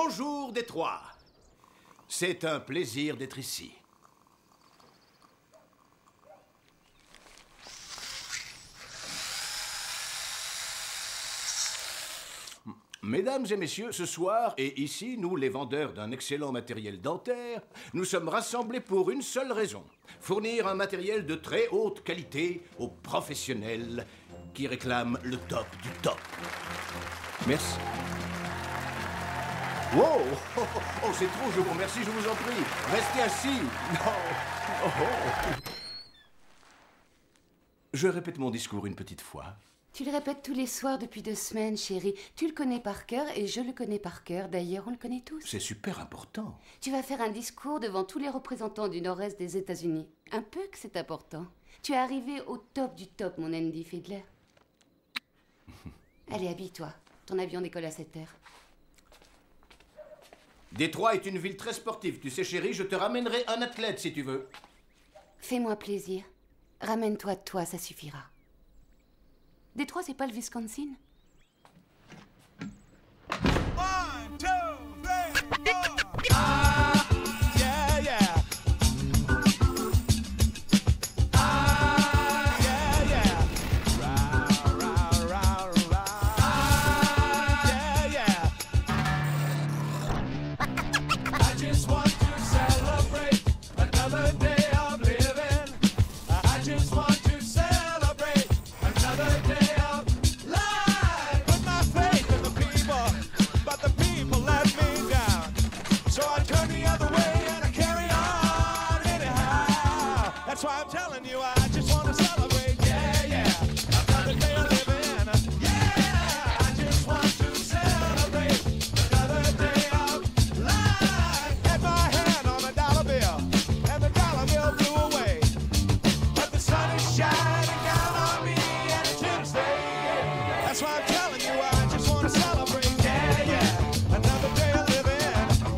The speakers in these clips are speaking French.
Bonjour Détroit. C'est un plaisir d'être ici. Mesdames et messieurs, ce soir, et ici, nous, les vendeurs d'un excellent matériel dentaire, nous sommes rassemblés pour une seule raison. Fournir un matériel de très haute qualité aux professionnels qui réclament le top du top. Merci. Wow! Oh, c'est trop, je vous remercie, je vous en prie. Restez assis. Non. Oh. Je répète mon discours une petite fois. Tu le répètes tous les soirs depuis 2 semaines, chérie. Tu le connais par cœur et je le connais par cœur. D'ailleurs, on le connaît tous. C'est super important. Tu vas faire un discours devant tous les représentants du nord-est des États-Unis. Un peu que c'est important. Tu es arrivé au top du top, mon Andy Fiedler. Allez, habille-toi. Ton avion décolle à 7 heures. Détroit est une ville très sportive. Tu sais, chérie, je te ramènerai un athlète si tu veux. Fais-moi plaisir. Ramène-toi de toi, ça suffira. Détroit, c'est pas le Wisconsin? 1, 2, 3, 4. Ah, yeah, yeah. Ah, yeah, yeah. Row, row, row, row. Ah, yeah, yeah. I just want to celebrate another day of living. I just want to celebrate another day. That's why I'm telling you, I just want to celebrate, yeah, yeah, another day of living, yeah, I just want to celebrate another day of life. Had my hand on a dollar bill, and the dollar bill blew away, but the sun is shining down on me, and it's Tuesday. That's why I'm telling you, I just want to celebrate, yeah, yeah, another day of living,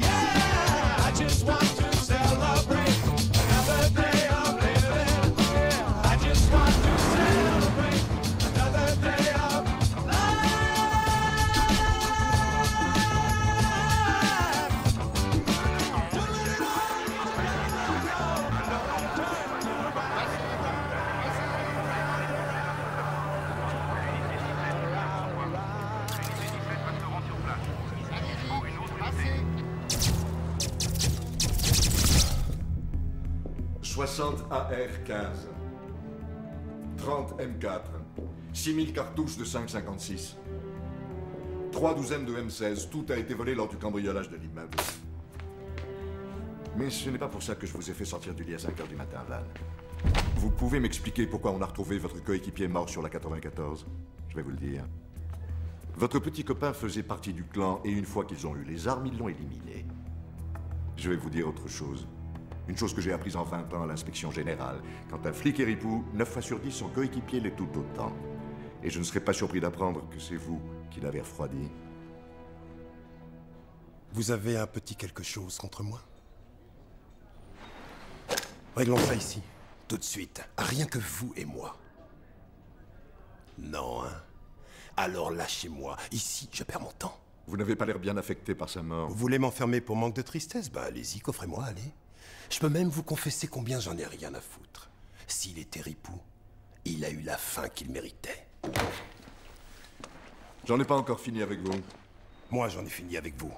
yeah, I just want to celebrate another day. AR-15, 30 M4, 6000 cartouches de 5,56, 3 douzaines de M16, tout a été volé lors du cambriolage de l'immeuble. Mais ce n'est pas pour ça que je vous ai fait sortir du lit à 5 h du matin, Van. Vous pouvez m'expliquer pourquoi on a retrouvé votre coéquipier mort sur la 94? Je vais vous le dire. Votre petit copain faisait partie du clan et une fois qu'ils ont eu les armes, ils l'ont éliminé. Je vais vous dire autre chose. Une chose que j'ai apprise en 20 ans à l'inspection générale. Quand un flic est ripou, 9 fois sur 10, son coéquipier l'est tout autant. Et je ne serais pas surpris d'apprendre que c'est vous qui l'avez refroidi. Vous avez un petit quelque chose contre moi? Réglons ça ici, tout de suite. Rien que vous et moi. Non, hein? Alors lâchez-moi. Ici, je perds mon temps. Vous n'avez pas l'air bien affecté par sa mort. Vous voulez m'enfermer pour manque de tristesse? Bah allez-y, coffrez-moi, allez. Je peux même vous confesser combien j'en ai rien à foutre. S'il était ripou, il a eu la fin qu'il méritait. J'en ai pas encore fini avec vous. Moi, j'en ai fini avec vous.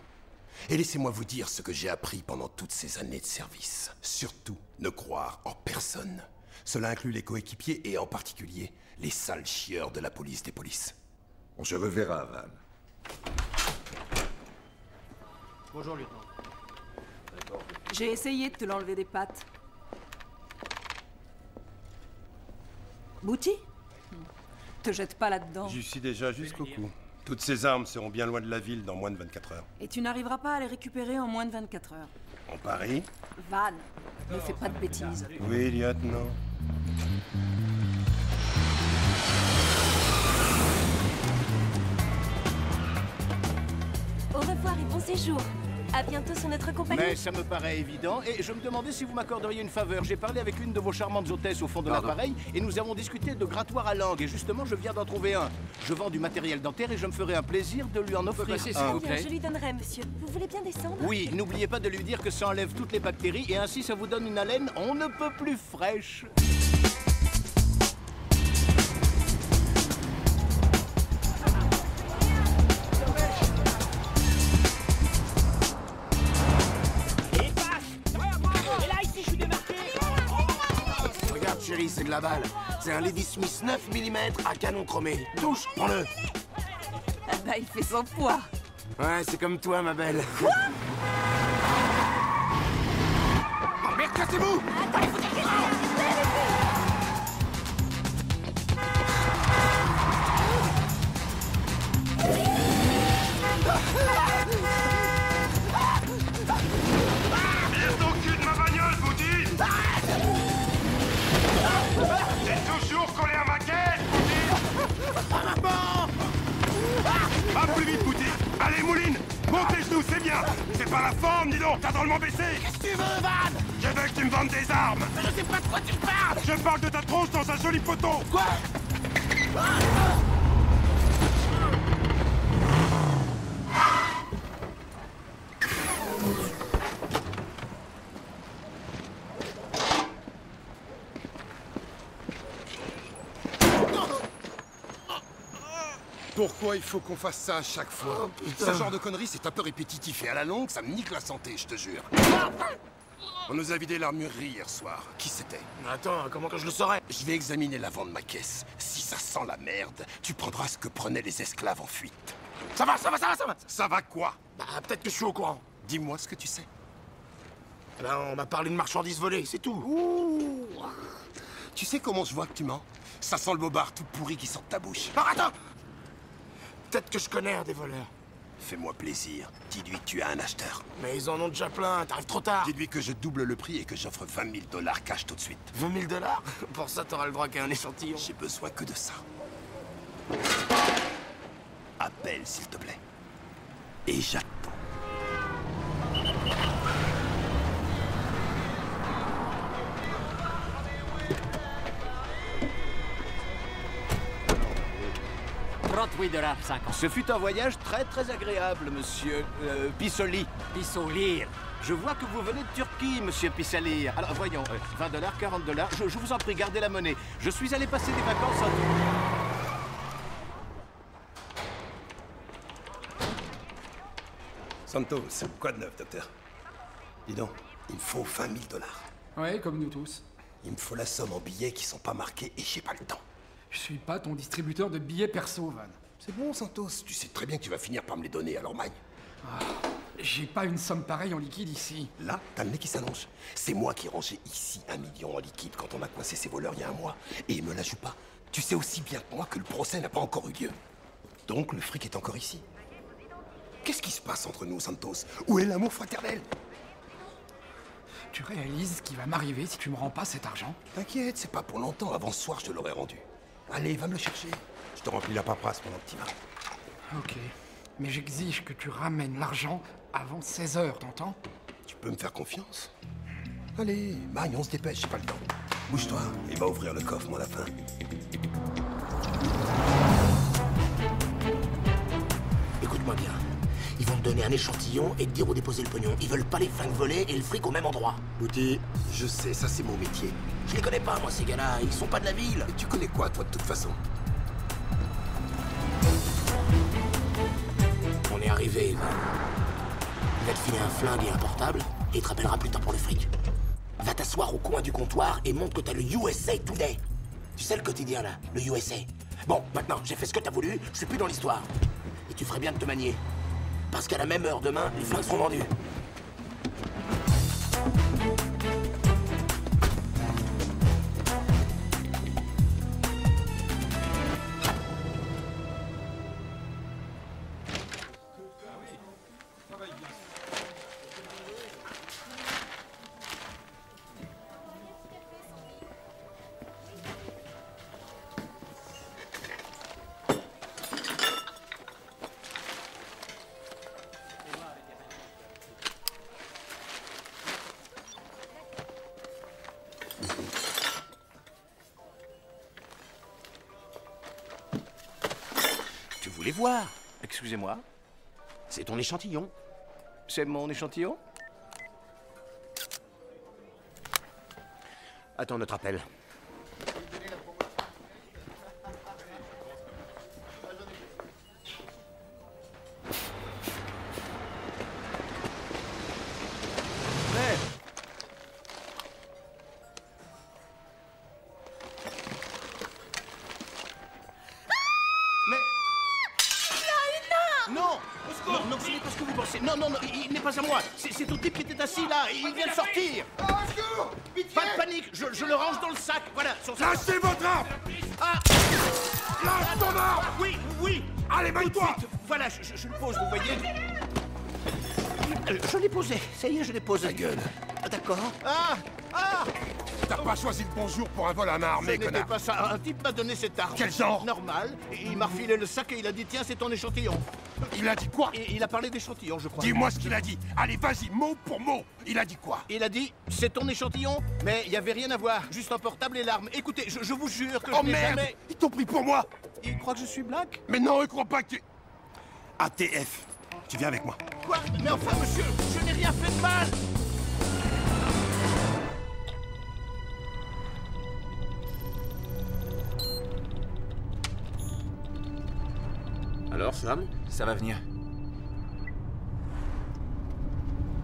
Et laissez-moi vous dire ce que j'ai appris pendant toutes ces années de service. Surtout, ne croire en personne. Cela inclut les coéquipiers et en particulier les sales chieurs de la police des polices. On se reverra, Van. Bonjour, lieutenant. J'ai essayé de te l'enlever des pattes. Bouti? Te jette pas là-dedans. J'y suis déjà jusqu'au cou. Toutes ces armes seront bien loin de la ville dans moins de 24 heures. Et tu n'arriveras pas à les récupérer en moins de 24 heures. On parie? Van, ne fais pas de bêtises. Oui, lieutenant. Au revoir et bon séjour. À bientôt sur notre compagnie. Mais ça me paraît évident, et je me demandais si vous m'accorderiez une faveur. J'ai parlé avec une de vos charmantes hôtesses au fond de l'appareil, et nous avons discuté de grattoirs à langue, et justement, je viens d'en trouver un. Je vends du matériel dentaire, et je me ferai un plaisir de lui en offrir un. Bien, je lui donnerai, monsieur. Vous voulez bien descendre? Oui, n'oubliez pas de lui dire que ça enlève toutes les bactéries, et ainsi ça vous donne une haleine on ne peut plus fraîche. Regarde chérie, c'est de la balle. C'est un Lady Smith 9 mm à canon chromé. Touche, prends-le. Ah bah, il fait son poids. Ouais, c'est comme toi, ma belle. Oh merde, cassez-vous! Tire ton cul de ma bagnole, Bouddhi! T'es toujours collé à ma caisse, Bouddhi! Va plus vite, Bouddhi! Allez, Mouline! Monte les genoux, c'est bien! C'est pas la forme, dis donc! T'as drôlement baissé! Qu'est-ce que tu veux, Van? Je veux que tu me vendes des armes! Je sais pas de quoi tu parles! Je parle de ta tronche dans un joli poteau! Quoi? Pourquoi il faut qu'on fasse ça à chaque fois? Ce genre de conneries, c'est un peu répétitif et à la longue, ça me nique la santé, je te jure. On nous a vidé l'armurerie hier soir. Qui c'était? Attends, comment que je le saurais? Je vais examiner l'avant de ma caisse. Si ça sent la merde, tu prendras ce que prenaient les esclaves en fuite. Ça va. Ça va quoi? Bah, peut-être que je suis au courant. Dis-moi ce que tu sais. Ben, on m'a parlé de marchandises volées, c'est tout. Ouh. Tu sais comment je vois que tu mens? Ça sent le bobard tout pourri qui sort de ta bouche. Non, attends! Peut-être que je connais un des voleurs. Fais-moi plaisir. Dis-lui que tu as un acheteur. Mais ils en ont déjà plein, t'arrives trop tard. Dis-lui que je double le prix et que j'offre 20 000 $ cash tout de suite. 20 000 $? Pour ça, t'auras le droit qu'à un échantillon. J'ai besoin que de ça. Appelle, s'il te plaît. Et j'attends. Ce fut un voyage très très agréable, monsieur Pissoli. Pissolir. Je vois que vous venez de Turquie, monsieur Pissalir. Alors voyons, 20 $, 40 $, je vous en prie, gardez la monnaie. Je suis allé passer des vacances en... Santos, quoi de neuf, docteur? Dis donc, il me faut 20 000 $. Ouais, comme nous tous. Il me faut la somme en billets qui sont pas marqués et j'ai pas le temps. Je suis pas ton distributeur de billets perso, Van. C'est bon, Santos, tu sais très bien que tu vas finir par me les donner, alors magne. J'ai pas une somme pareille en liquide ici. Là, t'as le nez qui s'allonge. C'est moi qui ai rangé ici 1 million en liquide quand on a coincé ces voleurs il y a un mois. Et il me la joue pas. Tu sais aussi bien que moi que le procès n'a pas encore eu lieu. Donc le fric est encore ici. Qu'est-ce qui se passe entre nous, Santos? Où est l'amour fraternel? Tu réalises ce qui va m'arriver si tu me rends pas cet argent? T'inquiète, c'est pas pour longtemps. Avant ce soir, je te l'aurai rendu. Allez, va me le chercher. Je te remplis la paperasse pendant que tu vas. Ok. Mais j'exige que tu ramènes l'argent avant 16 h, t'entends? Tu peux me faire confiance? Allez, Magne, on se dépêche, j'ai pas le temps. Bouge-toi et va ouvrir le coffre, mon lapin. Écoute-moi bien. Ils vont te donner un échantillon et te dire où déposer le pognon. Ils veulent pas les flingues volées et le fric au même endroit. Bouti, je sais, ça c'est mon métier. Je les connais pas, moi, ces gars-là. Ils sont pas de la ville. Et tu connais quoi, toi, de toute façon? On est arrivé, Van. Il va te filer un flingue et un portable, et il te rappellera plus tard pour le fric. Va t'asseoir au coin du comptoir et montre que t'as le USA Today. Tu sais le quotidien, là, le USA. Bon, maintenant, j'ai fait ce que t'as voulu, je suis plus dans l'histoire. Et tu ferais bien de te manier. Parce qu'à la même heure demain, les flingues seront vendus. aller voir. Excusez-moi. C'est ton échantillon. C'est mon échantillon? Attends notre appel. Non, ce n'est pas ce que vous pensez. Non, il n'est pas à moi. C'est au type qui était assis là. Il vient de sortir. Pas de panique, je le range dans le sac. Voilà, son sac. Lâchez votre arme! Ah! Lâche ton arme! Oui. Allez, mets-toi! Voilà, je le pose, vous voyez. Je l'ai posé. Ça y est, je l'ai posé. Ta gueule. D'accord. T'as pas choisi le bon jour pour un vol à main armée, Ce n'était connard! pas ça. Un type m'a donné cette arme. Quel genre? Normal. Il m'a refilé le sac et il a dit tiens, c'est ton échantillon. Il a dit quoi? Et il a parlé d'échantillon, je crois. Dis-moi ce qu'il a dit. Allez, vas-y, mot pour mot. Il a dit quoi? Il a dit c'est ton échantillon, mais il n'y avait rien à voir. Juste un portable et l'arme. Écoutez, je vous jure que Oh je n'ai merde! jamais... Ils t'ont pris pour moi! Il croit que je suis black? Mais non, ils croient pas que tu... ATF, tu viens avec moi. Quoi? Mais enfin, monsieur, je n'ai rien fait de mal. Alors, Sam? Ça va venir.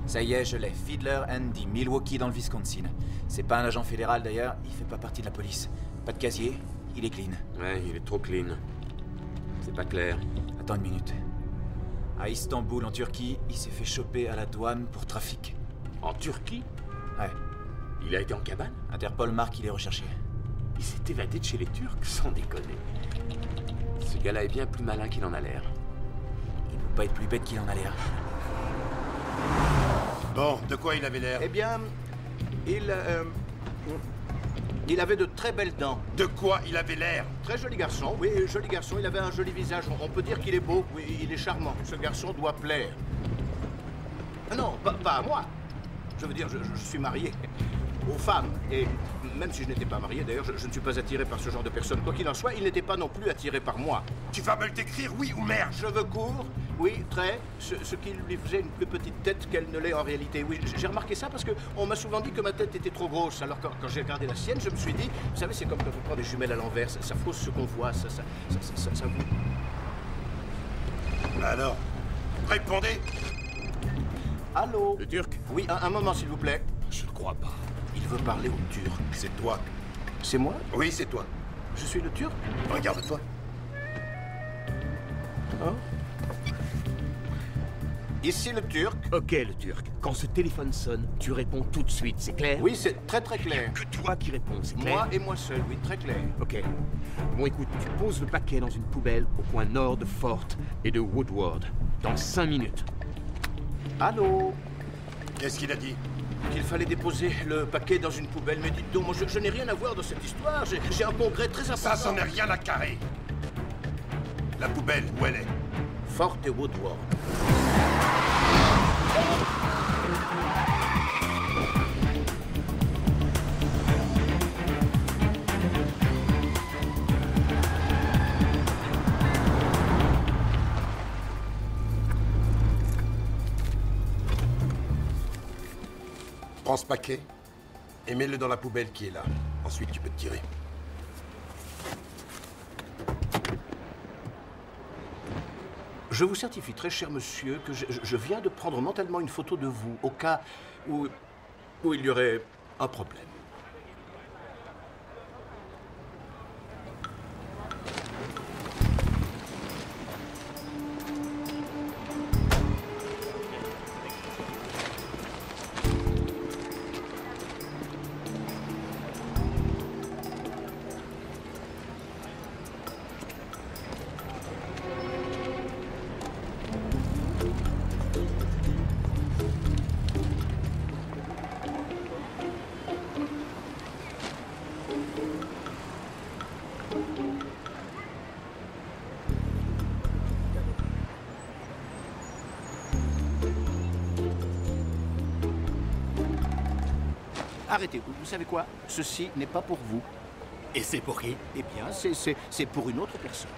Ça y est, je l'ai. Fiddler Andy, Milwaukee dans le Wisconsin. C'est pas un agent fédéral d'ailleurs, il fait pas partie de la police. Pas de casier, il est clean. Ouais, il est trop clean. C'est pas clair. Attends une minute. À Istanbul, en Turquie, il s'est fait choper à la douane pour trafic. En Turquie? Ouais. Il a été en cabane? Interpol marque qu'il est recherché. Il s'est évadé de chez les Turcs, sans déconner. Ce gars-là est bien plus malin qu'il en a l'air. Il peut pas être plus bête qu'il en a l'air. Bon, de quoi il avait l'air? Eh bien, il avait de très belles dents. De quoi il avait l'air? Très joli garçon, oui, joli garçon. Il avait un joli visage. On peut dire qu'il est beau, oui, il est charmant. Ce garçon doit plaire. Ah non, pas à moi. Je veux dire, je suis marié aux femmes. Et même si je n'étais pas marié, d'ailleurs, je ne suis pas attiré par ce genre de personne. Quoi qu'il en soit, il n'était pas non plus attiré par moi. Tu vas me le décrire, oui ou merde? Cheveux courts, oui, très, ce qui lui faisait une plus petite tête qu'elle ne l'est en réalité. Oui, j'ai remarqué ça parce qu'on m'a souvent dit que ma tête était trop grosse. Alors quand j'ai regardé la sienne, je me suis dit, vous savez, c'est comme quand on prend des jumelles à l'envers, ça fausse ce qu'on voit, ça vous... Alors, répondez. Allô? Le Turc? Oui, un moment, s'il vous plaît. Je ne crois pas. Il veut parler au Turc. C'est toi. C'est moi? Oui, c'est toi. Je suis le Turc? Regarde-toi. Oh. Ici le Turc. Ok, le Turc. Quand ce téléphone sonne, tu réponds tout de suite, c'est clair? Oui, c'est très très clair. Que toi qui réponds, c'est clair? Moi et moi seul, oui, très clair. Ok. Bon, écoute, tu poses le paquet dans une poubelle au coin nord de Fort et de Woodward. Dans 5 minutes. Allô? Qu'est-ce qu'il a dit? Qu'il fallait déposer le paquet dans une poubelle. Mais dites donc, moi, je n'ai rien à voir dans cette histoire. J'ai un congrès très important. Ça, c'en est rien à carrer. La poubelle, où elle est? Fort et Woodward. Prends ce paquet et mets-le dans la poubelle qui est là. Ensuite, tu peux te tirer. Je vous certifie, très cher monsieur, que je viens de prendre mentalement une photo de vous, au cas où il y aurait un problème. Arrêtez, vous savez quoi? Ceci n'est pas pour vous. Et c'est pour qui? Eh bien, c'est pour une autre personne.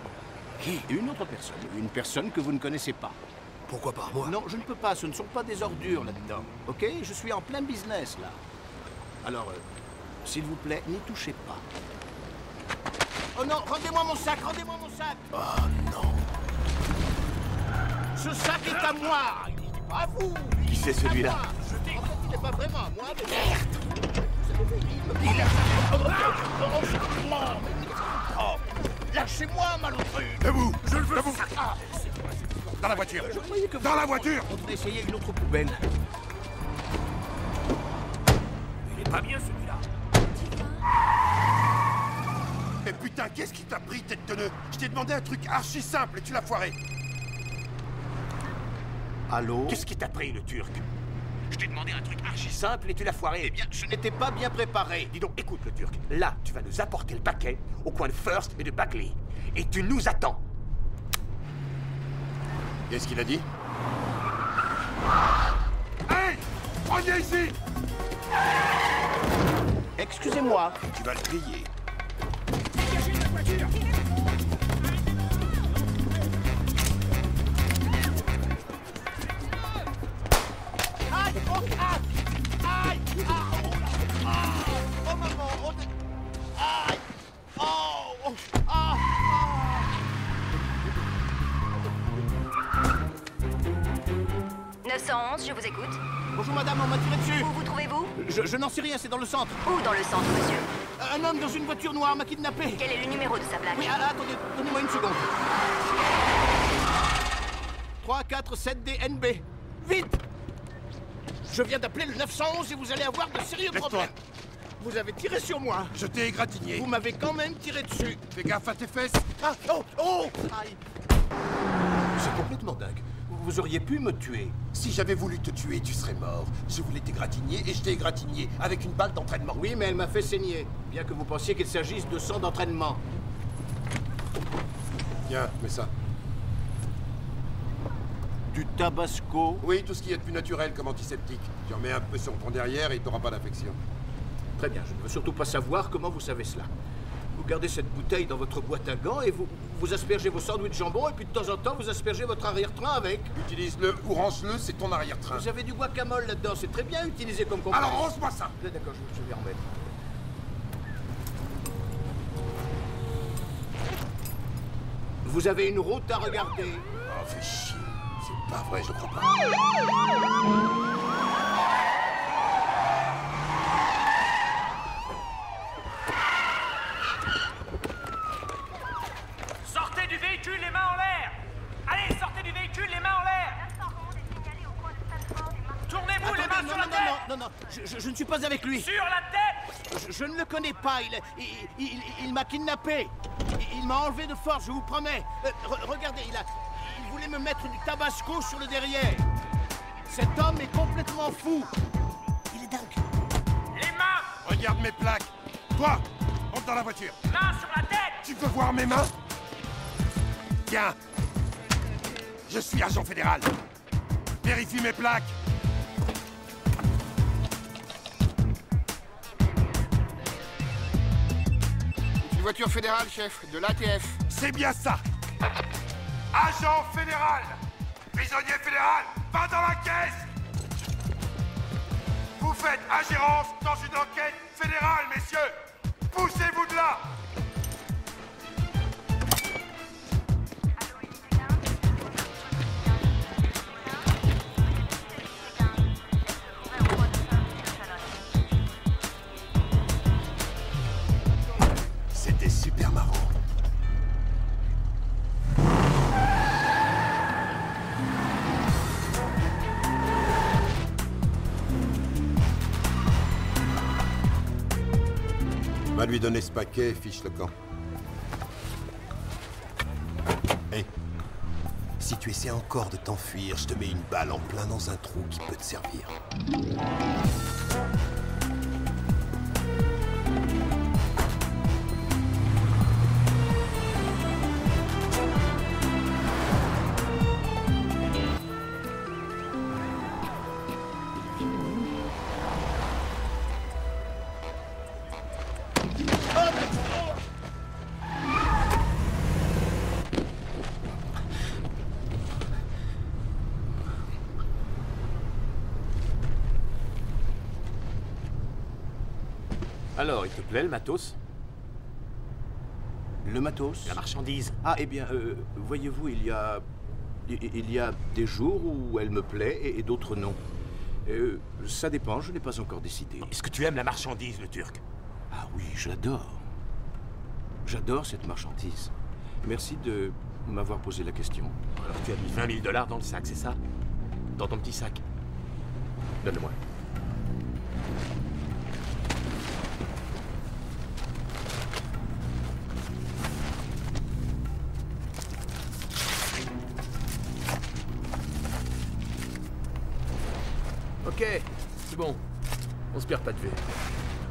Qui? Une autre personne. Une personne que vous ne connaissez pas. Pourquoi pas moi? Non, je ne peux pas. Ce ne sont pas des ordures là-dedans. Ok? Je suis en plein business, là. Alors, s'il vous plaît, n'y touchez pas. Oh non, rendez-moi mon sac, rendez-moi mon sac. Oh non. Ce sac est à moi. Il n'est pas à vous. Qui c'est celui-là? En fait, il n'est pas vraiment à moi, mais... Oh, lâchez-moi, malotru. Debout. Je le veux. Debout. Ah, Dans la voiture. je croyais que Dans la voiture. On devait essayer une autre poubelle. Il est pas bien celui-là. Mais putain, qu'est-ce qui t'a pris, tête de nœud? Je t'ai demandé un truc archi simple et tu l'as foiré. Allô? Qu'est-ce qui t'a pris, le Turc? Je t'ai demandé un truc archi simple et tu l'as foiré. Eh bien, je n'étais pas bien préparé. Dis donc, écoute, le Turc. Là, tu vas nous apporter le paquet au coin de First et de Bagley. Et tu nous attends. Qu'est-ce qu'il a dit? Hey! Reviens ici! Excusez-moi. Tu vas le griller. Dégagez de la voiture. Aïe! Oh, aïe! Aïe! Ah, oh, là. Ah, oh, maman! Oh, aïe! Oh! Oh, ah! 911, je vous écoute. Bonjour madame, on m'a tiré dessus. Où vous trouvez-vous? Je n'en sais rien, c'est dans le centre. Où dans le centre, monsieur? Un homme dans une voiture noire m'a kidnappé. Quel est le numéro de sa plaque? Oui, attendez, donnez-moi une seconde. 347DNB. Vite! Je viens d'appeler le 911 et vous allez avoir de sérieux Laisse-toi. problèmes. Vous avez tiré sur moi. Je t'ai égratigné. Vous m'avez quand même tiré dessus. Fais gaffe à tes fesses. Ah, oh, oh! Aïe! C'est complètement dingue. Vous auriez pu me tuer. Si j'avais voulu te tuer, tu serais mort. Je voulais t'égratigner et je t'ai égratigné avec une balle d'entraînement. Oui, mais elle m'a fait saigner. Bien que vous pensiez qu'il s'agisse de sang d'entraînement. Tiens, mets ça. Du tabasco. Oui, tout ce qui est de plus naturel comme antiseptique. Tu en mets un peu sur ton derrière et t'auras pas d'infection. Très bien, je ne veux surtout pas savoir comment vous savez cela. Vous gardez cette bouteille dans votre boîte à gants et vous aspergez vos sandwichs jambon et puis de temps en temps vous aspergez votre arrière-train avec. Utilise-le ou range-le, c'est ton arrière-train. Vous avez du guacamole là-dedans, c'est très bien utilisé comme composé. Alors range-moi ça. D'accord, je vais en mettre. Vous avez une route à regarder. Oh, fais chier. C'est pas vrai, je crois pas. Sortez du véhicule, les mains en l'air. Allez, sortez du véhicule, les mains en l'air. Tournez-vous les mains sur la tête. Non, je ne suis pas avec lui. Sur la tête. Je ne le connais pas, il m'a kidnappé. Il m'a enlevé de force, je vous promets. Regardez, il voulait me mettre du tabasco sur le derrière. Cet homme est complètement fou. Il est dingue. Les mains. Regarde mes plaques. Toi, monte dans la voiture. Mains sur la tête. Tu peux voir mes mains? Tiens. Je suis agent fédéral. Vérifie mes plaques. Une voiture fédérale, chef, de l'ATF. C'est bien ça. Agent fédéral. Prisonnier fédéral, va dans la caisse. Vous faites ingérence dans une enquête fédérale, messieurs. Poussez-vous de là. C'était super marrant. Va lui donner ce paquet, fiche le camp. Hé, si tu essaies encore de t'enfuir, je te mets une balle en plein dans un trou qui peut te servir. Alors, il te plaît le matos? Le matos? La marchandise? Ah, eh bien, voyez-vous, il y a des jours où elle me plaît et d'autres non. Ça dépend, je n'ai pas encore décidé. Est-ce que tu aimes la marchandise, le Turc? Ah oui, je l'adore. J'adore cette marchandise. Merci de m'avoir posé la question. Alors tu as mis 20 000 $ dans le sac, c'est ça? Dans ton petit sac. Donne-le-moi. Ok, c'est bon. On se perd pas de vue.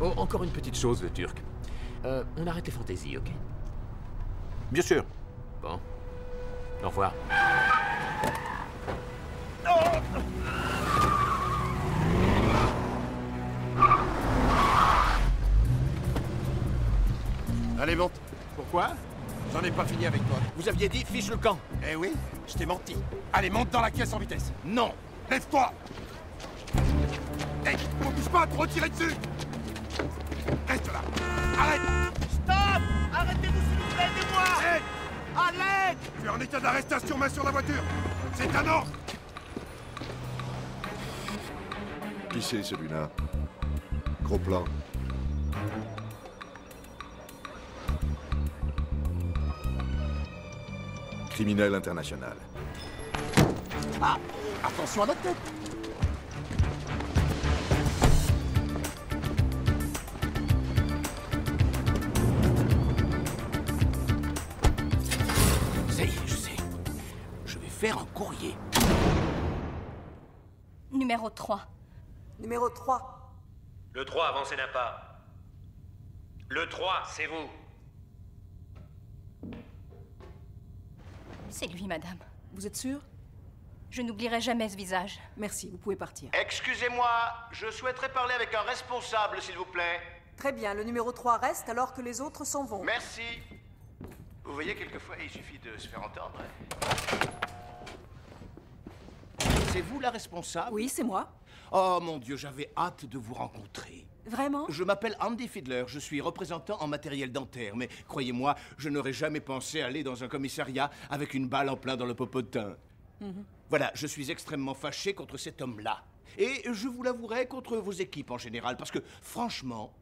Oh, encore une petite chose, le Turc. On arrête les fantaisies, ok? Bien sûr. Bon. Au revoir. Allez, monte. Pourquoi? J'en ai pas fini avec toi. Vous aviez dit fiche le camp. Eh oui, je t'ai menti. Allez, monte dans la caisse en vitesse. Non. Lève-toi. Hey, on touche pas à te retirer dessus. Reste là. Arrête. Stop! Arrêtez-vous s'il vous plaît, aidez-moi! Hey, À l'aide! tu es en état d'arrestation, main sur la voiture. C'est un ordre. Qui c'est celui-là? Gros plan. Criminel international. Ah, attention à la tête. Ça y est, je sais. Je vais faire un courrier. Numéro 3. Numéro 3. Le 3, avancez d'un pas. Le 3, c'est vous. C'est lui, madame. Vous êtes sûr? Je n'oublierai jamais ce visage. Merci, vous pouvez partir. Excusez-moi, je souhaiterais parler avec un responsable, s'il vous plaît. Très bien, le numéro 3 reste alors que les autres s'en vont. Merci. Vous voyez, quelquefois, il suffit de se faire entendre. C'est vous la responsable? Oui, c'est moi. Oh mon Dieu, j'avais hâte de vous rencontrer. Vraiment? Je m'appelle Andy Fiedler, je suis représentant en matériel dentaire, mais croyez-moi, je n'aurais jamais pensé aller dans un commissariat avec une balle en plein dans le popotin. Voilà, je suis extrêmement fâché contre cet homme-là. Et je vous l'avouerai contre vos équipes en général, parce que, franchement,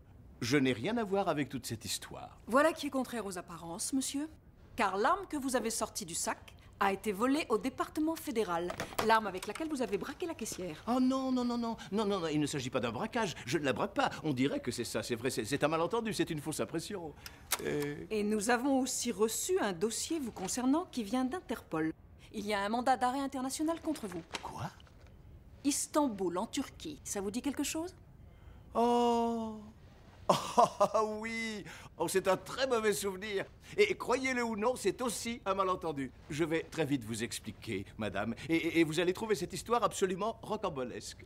je n'ai rien à voir avec toute cette histoire. Voilà qui est contraire aux apparences, monsieur. Car l'arme que vous avez sortie du sac a été volée au département fédéral. L'arme avec laquelle vous avez braqué la caissière. Oh non, non, non, non, non, non, non, il ne s'agit pas d'un braquage. Je ne la braque pas. On dirait que c'est ça, c'est vrai, c'est un malentendu, c'est une fausse impression. Et nous avons aussi reçu un dossier vous concernant qui vient d'Interpol. Il y a un mandat d'arrêt international contre vous. Quoi? Istanbul, en Turquie. Ça vous dit quelque chose? Oh! Oh oui! Oh, c'est un très mauvais souvenir. Et croyez-le ou non, c'est aussi un malentendu. Je vais très vite vous expliquer, madame. Et vous allez trouver cette histoire absolument rocambolesque.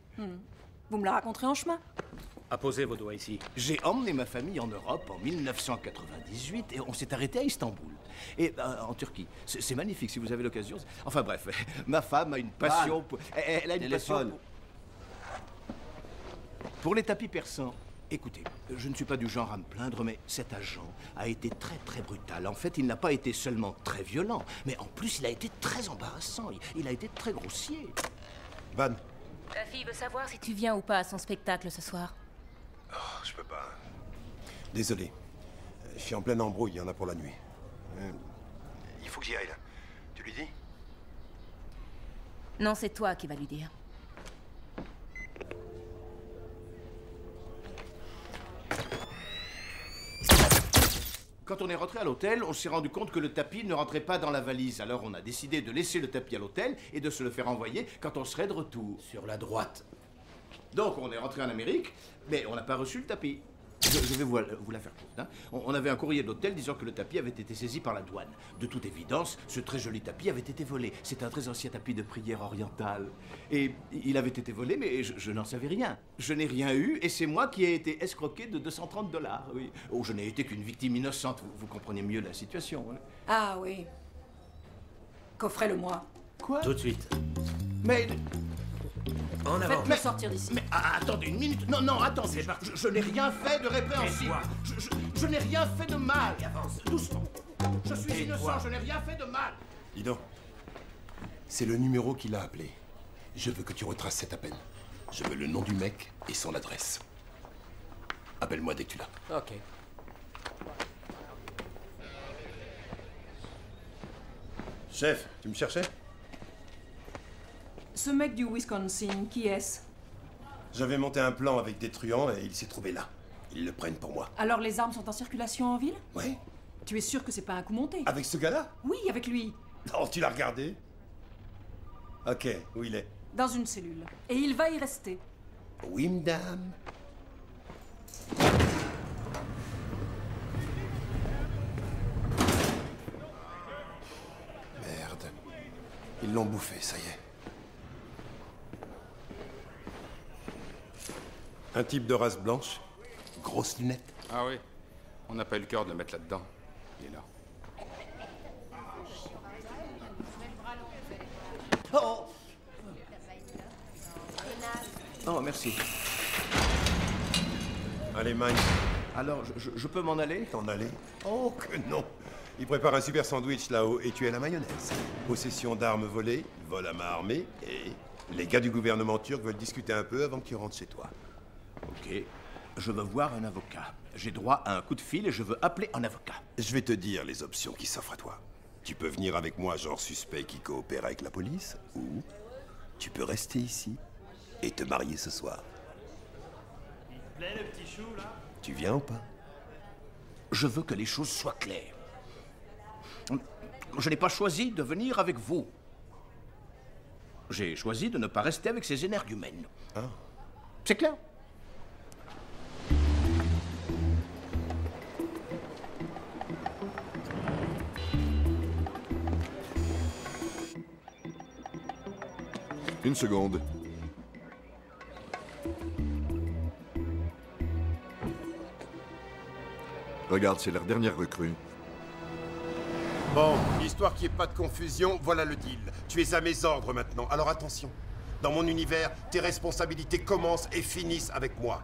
Vous me la raconterez en chemin? Apposez vos doigts ici. J'ai emmené ma famille en Europe en 1998 et on s'est arrêté à Istanbul. Et en Turquie. C'est magnifique si vous avez l'occasion. Enfin bref, ma femme a une passion pour... Elle a une passion pour les tapis persans. Écoutez, je ne suis pas du genre à me plaindre, mais cet agent a été très très brutal. En fait, il n'a pas été seulement très violent, mais en plus, il a été très embarrassant. Il a été très grossier. Van. Ta fille veut savoir si tu viens ou pas à son spectacle ce soir. Oh, je peux pas. Désolé. Je suis en pleine embrouille, il y en a pour la nuit. Il faut que j'y aille, là. Tu lui dis? Non, c'est toi qui vas lui dire. Quand on est rentré à l'hôtel, on s'est rendu compte que le tapis ne rentrait pas dans la valise. Alors on a décidé de laisser le tapis à l'hôtel et de se le faire envoyer quand on serait de retour. Sur la droite. Donc on est rentré en Amérique, mais on n'a pas reçu le tapis. Je vais vous la faire courte. Hein. On avait un courrier de l'hôtel disant que le tapis avait été saisi par la douane. De toute évidence, ce très joli tapis avait été volé. C'est un très ancien tapis de prière orientale. Et il avait été volé, mais je n'en savais rien. Je n'ai rien eu, et c'est moi qui ai été escroqué de 230 $. Oui. Oh, je n'ai été qu'une victime innocente. Vous comprenez mieux la situation. Hein. Ah oui. Coffrez-le-moi. Quoi? Tout de suite. Mais... En avant. Faites-le sortir d'ici. Mais attendez une minute. Non, non, attendez. Je n'ai rien fait de répréhensible. Je n'ai rien fait de mal. Doucement. Je suis innocent, je n'ai rien fait de mal. Dis donc. C'est le numéro qu'il a appelé. Je veux que tu retraces cet appel. Je veux le nom du mec et son adresse. Appelle-moi dès que tu l'as. Ok. Chef, tu me cherchais? Ce mec du Wisconsin, qui est-ce? J'avais monté un plan avec des truands et il s'est trouvé là. Ils le prennent pour moi. Alors les armes sont en circulation en ville? Ouais. Tu es sûr que c'est pas un coup monté? Avec ce gars-là? Oui, avec lui. Non, tu l'as regardé? Ok, où il est? Dans une cellule. Et il va y rester. Oui, madame. Merde. Ils l'ont bouffé, ça y est. Un type de race blanche, grosses lunettes. Ah oui. On n'a pas eu le cœur de le mettre là-dedans. Il est là. Oh! Oh, merci. Allez, Mike. Alors, je peux m'en aller? T'en aller? Oh, que non. Il prépare un super sandwich là-haut et tu es la mayonnaise. Possession d'armes volées, vol à main armée et les gars du gouvernement turc veulent discuter un peu avant que tu rentres chez toi. Ok. Je veux voir un avocat. J'ai droit à un coup de fil et je veux appeler un avocat. Je vais te dire les options qui s'offrent à toi. Tu peux venir avec moi genre suspect qui coopère avec la police, ou tu peux rester ici et te marier ce soir. Il te plaît le petit chou là? Tu viens ou pas? Je veux que les choses soient claires. Je n'ai pas choisi de venir avec vous. J'ai choisi de ne pas rester avec ces énergumènes. Ah. C'est clair? Une seconde. Regarde, c'est leur dernière recrue. Bon, histoire qu'il n'y ait pas de confusion, voilà le deal. Tu es à mes ordres maintenant, alors attention. Dans mon univers, tes responsabilités commencent et finissent avec moi.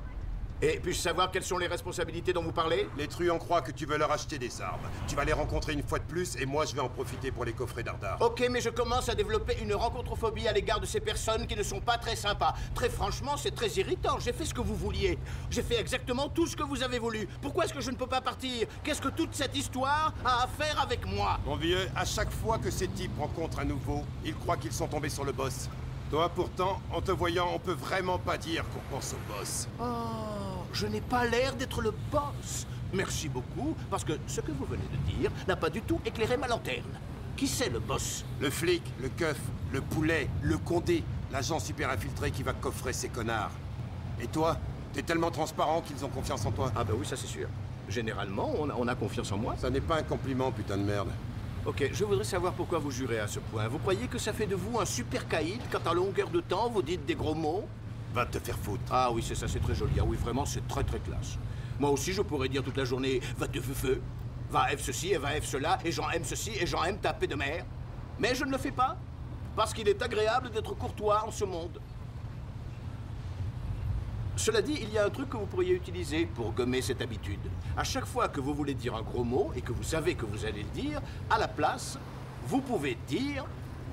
Et puis-je savoir quelles sont les responsabilités dont vous parlez? Les truands croient que tu veux leur acheter des armes. Tu vas les rencontrer une fois de plus et moi je vais en profiter pour les coffrer d'Ardar. Ok, mais je commence à développer une rencontrophobie à l'égard de ces personnes qui ne sont pas très sympas. Très franchement, c'est très irritant. J'ai fait ce que vous vouliez. J'ai fait exactement tout ce que vous avez voulu. Pourquoi est-ce que je ne peux pas partir? Qu'est-ce que toute cette histoire a à faire avec moi? Mon vieux, à chaque fois que ces types rencontrent un nouveau, ils croient qu'ils sont tombés sur le boss. Toi, pourtant, en te voyant, on peut vraiment pas dire qu'on pense au boss. Oh, je n'ai pas l'air d'être le boss. Merci beaucoup, parce que ce que vous venez de dire n'a pas du tout éclairé ma lanterne. Qui c'est le boss? Le flic, le keuf, le poulet, le condé, l'agent super infiltré qui va coffrer ces connards. Et toi, t'es tellement transparent qu'ils ont confiance en toi. Ah bah oui, ça c'est sûr. Généralement, on a confiance en moi. Ça n'est pas un compliment, putain de merde. Ok, je voudrais savoir pourquoi vous jurez à ce point. Vous croyez que ça fait de vous un super caïd quand à longueur de temps vous dites des gros mots? Va te faire foutre. Ah oui, c'est ça, c'est très joli. Ah oui, vraiment, c'est très très classe. Moi aussi, je pourrais dire toute la journée « Va te feu, va F ceci et va F cela, et j'en aime ceci et j'en aime taper de mer ». Mais je ne le fais pas, parce qu'il est agréable d'être courtois en ce monde. Cela dit, il y a un truc que vous pourriez utiliser pour gommer cette habitude. À chaque fois que vous voulez dire un gros mot et que vous savez que vous allez le dire, à la place, vous pouvez dire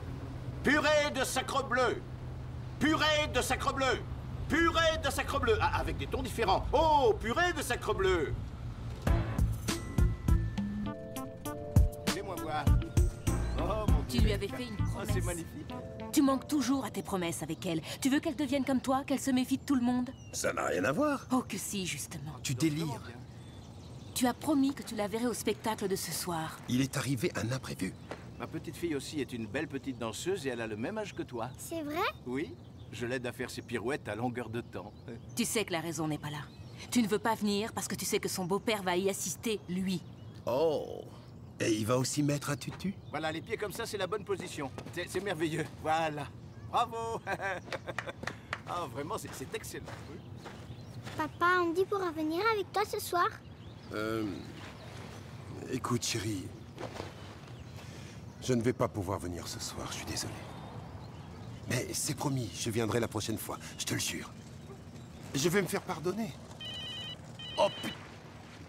« Purée de sacre bleu !»« Purée de sacre bleu !»« Purée de sacre bleu !» Avec des tons différents. « Oh, purée de sacre bleu !» Fais-moi voir. Oh, mon Tu lui avais fait une promesse. c'est magnifique. Tu manques toujours à tes promesses avec elle. Tu veux qu'elle devienne comme toi, qu'elle se méfie de tout le monde? Ça n'a rien à voir. Oh que si, justement. Tu délires. Tu as promis que tu la verrais au spectacle de ce soir. Il est arrivé un imprévu. Ma petite fille aussi est une belle petite danseuse et elle a le même âge que toi. C'est vrai? Oui, je l'aide à faire ses pirouettes à longueur de temps. Tu sais que la raison n'est pas là. Tu ne veux pas venir parce que tu sais que son beau-père va y assister, lui. Oh. Et il va aussi mettre un tutu? Voilà, les pieds comme ça, c'est la bonne position. C'est merveilleux. Voilà. Bravo. Ah, vraiment, c'est excellent. Papa, Andy pourra venir avec toi ce soir? Écoute, chérie. Je ne vais pas pouvoir venir ce soir, je suis désolé. Mais Mais c'est promis, je viendrai la prochaine fois, je te le jure. Je vais me faire pardonner. Oh,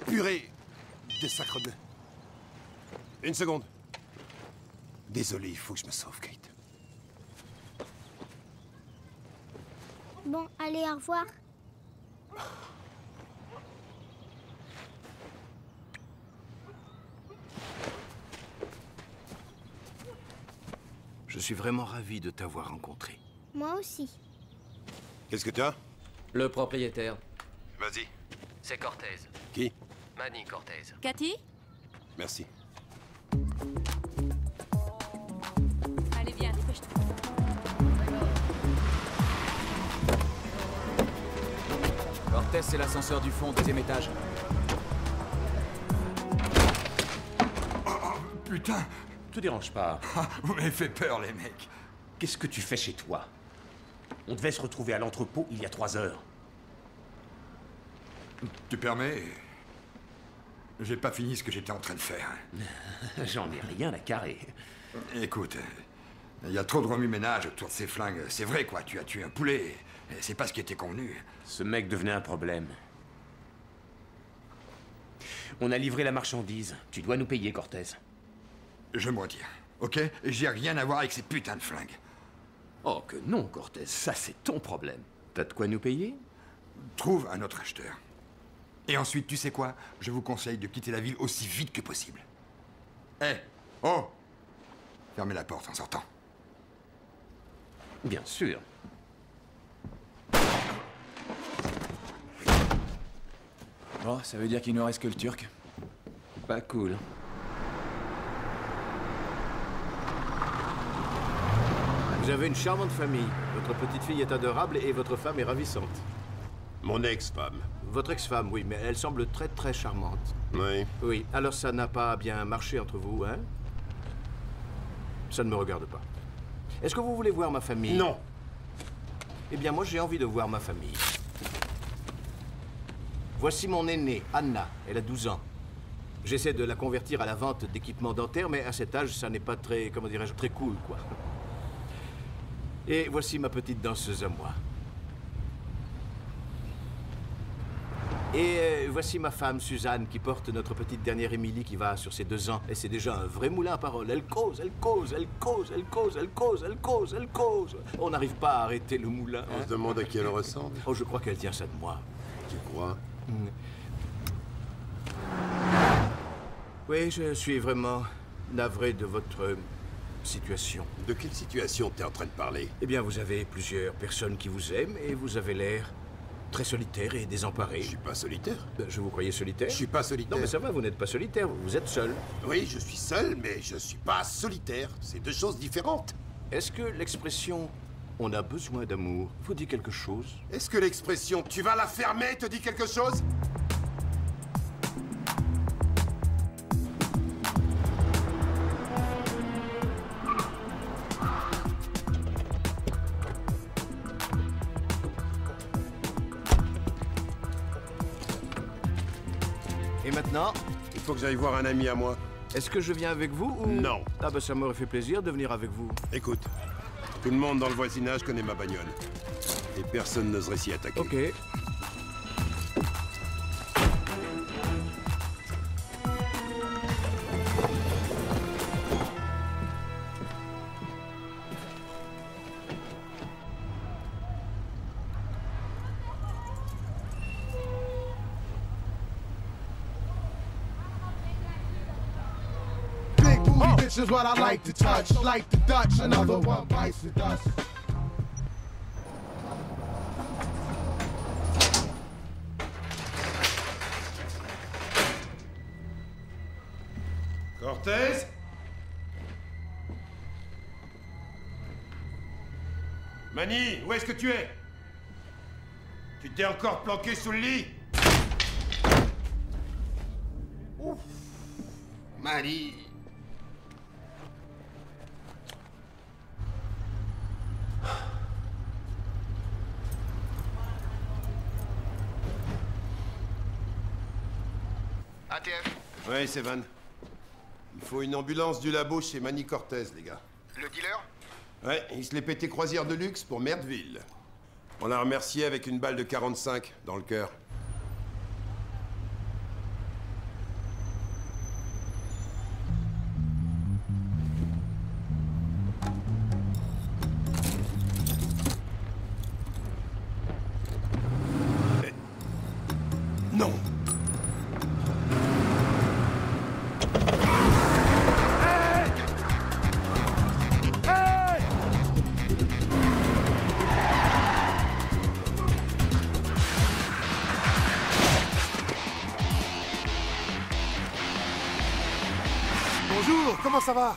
purée de sacre-bleu. Une seconde. Désolé, il faut que je me sauve, Kate. Bon, allez, au revoir. Je suis vraiment ravi de t'avoir rencontré. Moi aussi. Qu'est-ce que tu as? Le propriétaire. Vas-y. C'est Cortez. Qui? Manny Cortez. Cathy? Merci. Allez, viens, dépêche-toi. Cortez, c'est l'ascenseur du fond, 2e étage. Putain! Te dérange pas. Vous m'avez fait peur, les mecs. Qu'est-ce que tu fais chez toi? On devait se retrouver à l'entrepôt il y a 3 heures. Tu permets? J'ai pas fini ce que j'étais en train de faire. J'en ai rien à carrer. Écoute, il y a trop de remue-ménage autour de ces flingues. C'est vrai, quoi, tu as tué un poulet. C'est pas ce qui était convenu. Ce mec devenait un problème. On a livré la marchandise. Tu dois nous payer, Cortez. Je me retire, ok? J'ai rien à voir avec ces putains de flingues. Oh que non, Cortez, ça c'est ton problème. T'as de quoi nous payer? Trouve un autre acheteur. Et ensuite, tu sais quoi? Je vous conseille de quitter la ville aussi vite que possible. Hé! Oh! Fermez la porte en sortant. Bien sûr. Bon, ça veut dire qu'il ne reste que le Turc. Pas cool. Vous avez une charmante famille. Votre petite fille est adorable et votre femme est ravissante. Mon ex-femme. Votre ex-femme, oui, mais elle semble très très charmante. Oui. Oui, alors ça n'a pas bien marché entre vous, hein? Ça ne me regarde pas. Est-ce que vous voulez voir ma famille? Non. Eh bien, moi j'ai envie de voir ma famille. Voici mon aînée, Anna. Elle a 12 ans. J'essaie de la convertir à la vente d'équipements dentaires, mais à cet âge, ça n'est pas très, comment dirais-je, très cool, quoi. Et voici ma petite danseuse à moi. Et voici ma femme, Suzanne, qui porte notre petite dernière Émilie qui va sur ses 2 ans. Et c'est déjà un vrai moulin à parole. Elle cause, elle cause, elle cause, elle cause, elle cause, elle cause, elle cause. On n'arrive pas à arrêter le moulin. On se demande à qui elle ressemble. Oh, je crois qu'elle tient ça de moi. Tu crois? Oui, je suis vraiment navré de votre situation. De quelle situation t'es en train de parler? Eh bien, vous avez plusieurs personnes qui vous aiment et vous avez l'air très solitaire et désemparé. Je suis pas solitaire. Je vous croyais solitaire? Je suis pas solitaire. Non, mais ça va, vous n'êtes pas solitaire, vous êtes seul. Oui, je suis seul, mais je suis pas solitaire. C'est 2 choses différentes. Est-ce que l'expression « on a besoin d'amour » vous dit quelque chose? Est-ce que l'expression « tu vas la fermer » te dit quelque chose? Et maintenant? Il faut que j'aille voir un ami à moi. Est-ce que je viens avec vous ou... Non. Ah bah ça m'aurait fait plaisir de venir avec vous. Écoute, tout le monde dans le voisinage connaît ma bagnole. Et personne n'oserait s'y attaquer. Ok. This is what I like to touch, like the Dutch, another one bites the dust. Cortez? Manny, où est-ce que tu es? Tu t'es encore planqué sous le lit? Ouf. Manny. ATF, Ouais, c'est Van. Il faut une ambulance du labo chez Manny Cortez, les gars. le dealer? Ouais, il se l'est pété croisière de luxe pour Merdeville. On l'a remercié avec une balle de 45 dans le cœur. Non. Bonjour, comment ça va?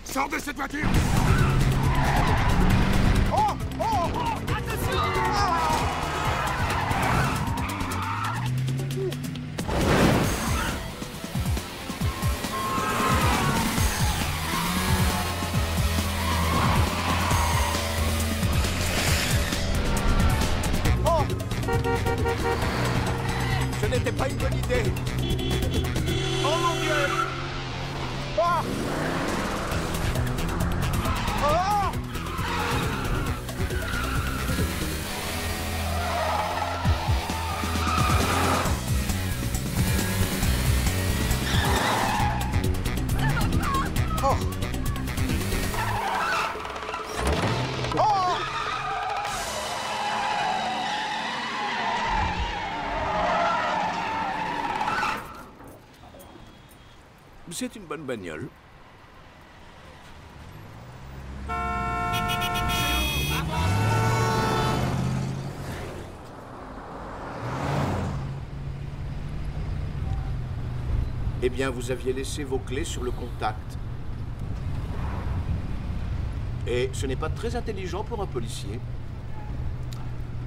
Sors de cette voiture! Oh! Oh! Oh! Attention! Oh! Ce n'était pas une bonne idée. Oh mon Dieu! Ah! Ah! Oh! Oh! C'est une bonne bagnole. Eh bien, vous aviez laissé vos clés sur le contact. Et ce n'est pas très intelligent pour un policier.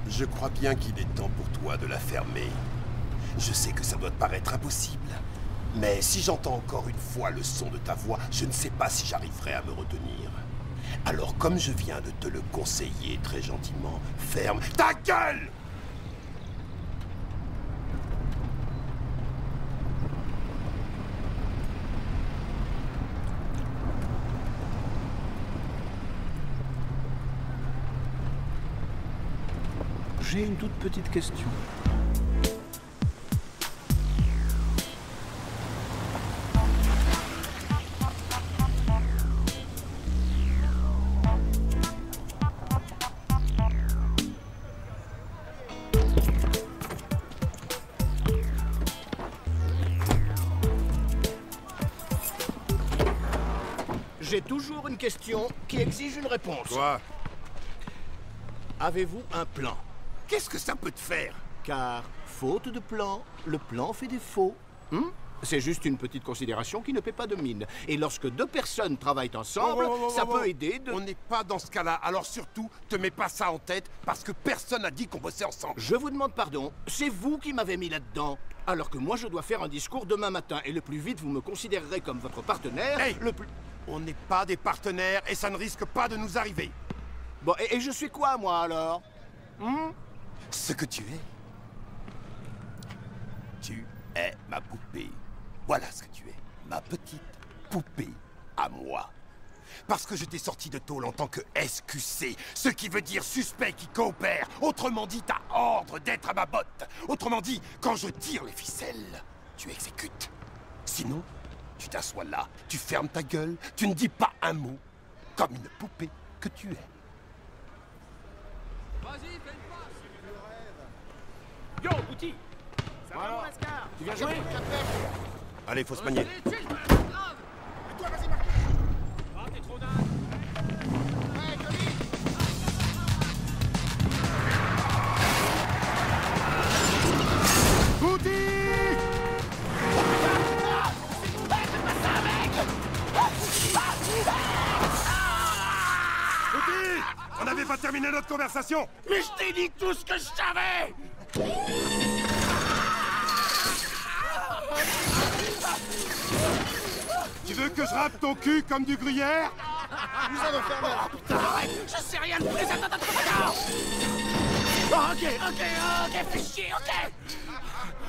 Je crois bien qu'il est temps pour toi de la fermer. Je sais que ça doit te paraître impossible. Mais si j'entends encore une fois le son de ta voix, je ne sais pas si j'arriverai à me retenir. Alors, comme je viens de te le conseiller très gentiment, ferme ta gueule! J'ai une toute petite question. J'ai toujours une question qui exige une réponse. Quoi? Avez-vous un plan? Qu'est-ce que ça peut te faire? Car, faute de plan, le plan fait défaut. C'est juste une petite considération qui ne paie pas de mine. Et lorsque deux personnes travaillent ensemble, ça peut aider de... On n'est pas dans ce cas-là, alors surtout, te mets pas ça en tête, parce que personne n'a dit qu'on bossait ensemble. Je vous demande pardon, c'est vous qui m'avez mis là-dedans. Alors que moi, je dois faire un discours demain matin, et le plus vite vous me considérerez comme votre partenaire, Hey, le plus... On n'est pas des partenaires, et ça ne risque pas de nous arriver. Bon, et je suis quoi, moi, alors? Ce que tu es. Tu es ma poupée. Voilà ce que tu es. Ma petite poupée à moi. Parce que je t'ai sorti de tôle en tant que SQC, ce qui veut dire suspect qui coopère. Autrement dit, t'as ordre d'être à ma botte. Autrement dit, quand je tire les ficelles, tu exécutes. Sinon, tu t'assois là, tu fermes ta gueule, tu ne dis pas un mot, comme une poupée que tu es. Vas-y, fais une passe. Yo, Bouti. Ça va, mon Lascar? Tu viens jouer? Allez, faut se manier. Toi, vas-y, Marc. Ah, t'es trop dingue. Ouais, Johnny. Bouti! Bouti! On n'avait pas terminé notre conversation! Mais je t'ai dit tout ce que je savais. Tu veux que je rappe ton cul comme du gruyère? Nous allons faire mal. Oh putain, arrête. Je sais rien de plus. Attends. Oh, ok, fais chier, ok.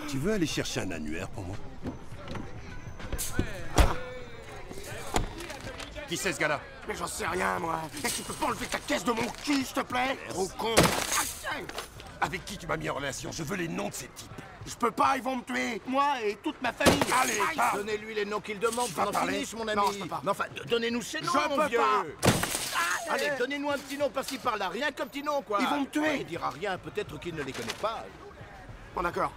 Tu veux aller chercher un annuaire pour moi? Qui c'est ce gars-là? Mais j'en sais rien, moi. Et tu peux pas enlever ta caisse de mon cul, s'il te plaît? Gros con. Avec qui tu m'as mis en relation? Je veux les noms de ces types. Je peux pas, ils vont me tuer. Moi et toute ma famille. Allez, parle. Donnez-lui les noms qu'il demande, Tu vas pendant parler? finisse, mon ami. Non, je peux pas. Mais enfin, donnez-nous ces noms, Je mon peux vieux. pas. Allez, donnez-nous un petit nom par-ci par-là, rien qu'un petit nom, quoi. Ils vont me tuer. Il dira rien, peut-être qu'il ne les connaît pas. Bon, d'accord.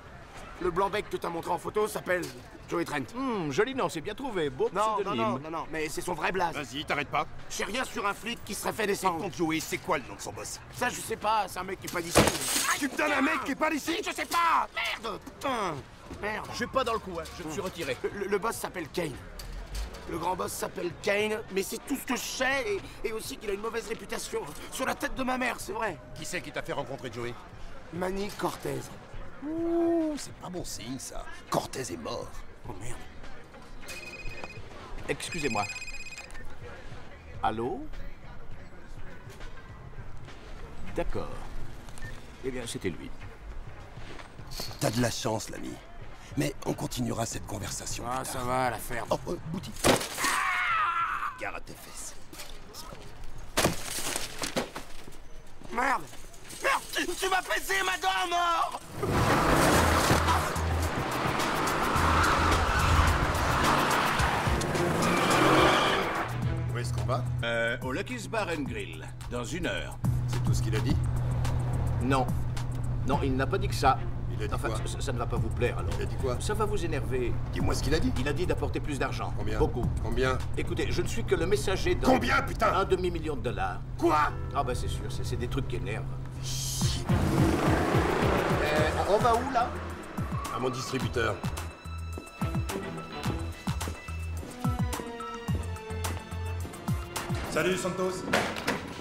Le blanc-bec que t'as montré en photo s'appelle Joey Trent. Joli nom, c'est bien trouvé, beau Non, pseudonyme. non, mais c'est son vrai blaze. Vas-y, t'arrêtes pas. Je sais rien sur un flic qui serait fait Et descendre. contre Joey, c'est quoi le nom de son boss? Ça, je sais pas, c'est un mec qui est pas d'ici. Tu me donnes un mec qui est pas d'ici? Je sais pas. Merde, putain. Merde. Je suis pas dans le coup, hein. Je me suis retiré. Le boss s'appelle Kane. Le grand boss s'appelle Kane, mais c'est tout ce que je sais, et aussi qu'il a une mauvaise réputation. Sur la tête de ma mère, c'est vrai. Qui c'est qui t'a fait rencontrer Joey? Manny Cortez. Ouh, c'est pas bon signe, ça. Cortez est mort. Oh merde. Excusez-moi. Allô? D'accord. Eh bien, c'était lui. T'as de la chance, l'ami. Mais on continuera cette conversation. Ah, ça va, la ferme. Oh, boutique. Gare à tes fesses. Merde. Merde, tu m'as baisé, ma dent à mort. Où est-ce qu'on va? Au Lucky's Bar and Grill, dans 1 heure. C'est tout ce qu'il a dit? Non. Non, il n'a pas dit que ça. Il a dit Enfin, quoi? ça ne va pas vous plaire, alors. Il a dit quoi? Ça va vous énerver. Dis-moi ce qu'il a dit. Il a dit d'apporter plus d'argent. Combien? Beaucoup. Combien? Écoutez, je ne suis que le messager d'un... Combien, putain? $1 demi-million. Quoi? Ah bah c'est sûr, c'est des trucs qui énervent. On va où, là? À mon distributeur. Salut, Santos.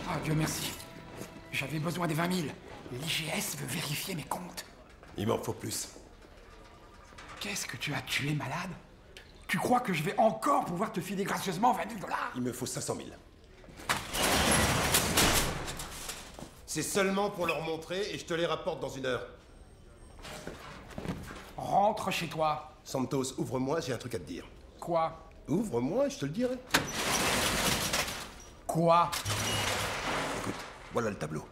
Ah, Dieu merci. J'avais besoin des 20 000. L'IGS veut vérifier mes comptes. Il m'en faut plus. Qu'est-ce que tu as tué, malade? Tu crois que je vais encore pouvoir te filer gracieusement 20 000 $? Il me faut 500 000. C'est seulement pour leur montrer et je te les rapporte dans 1 heure. Rentre chez toi. Santos, ouvre-moi, j'ai un truc à te dire. Quoi? Ouvre-moi, je te le dirai. Quoi? Écoute, voilà le tableau.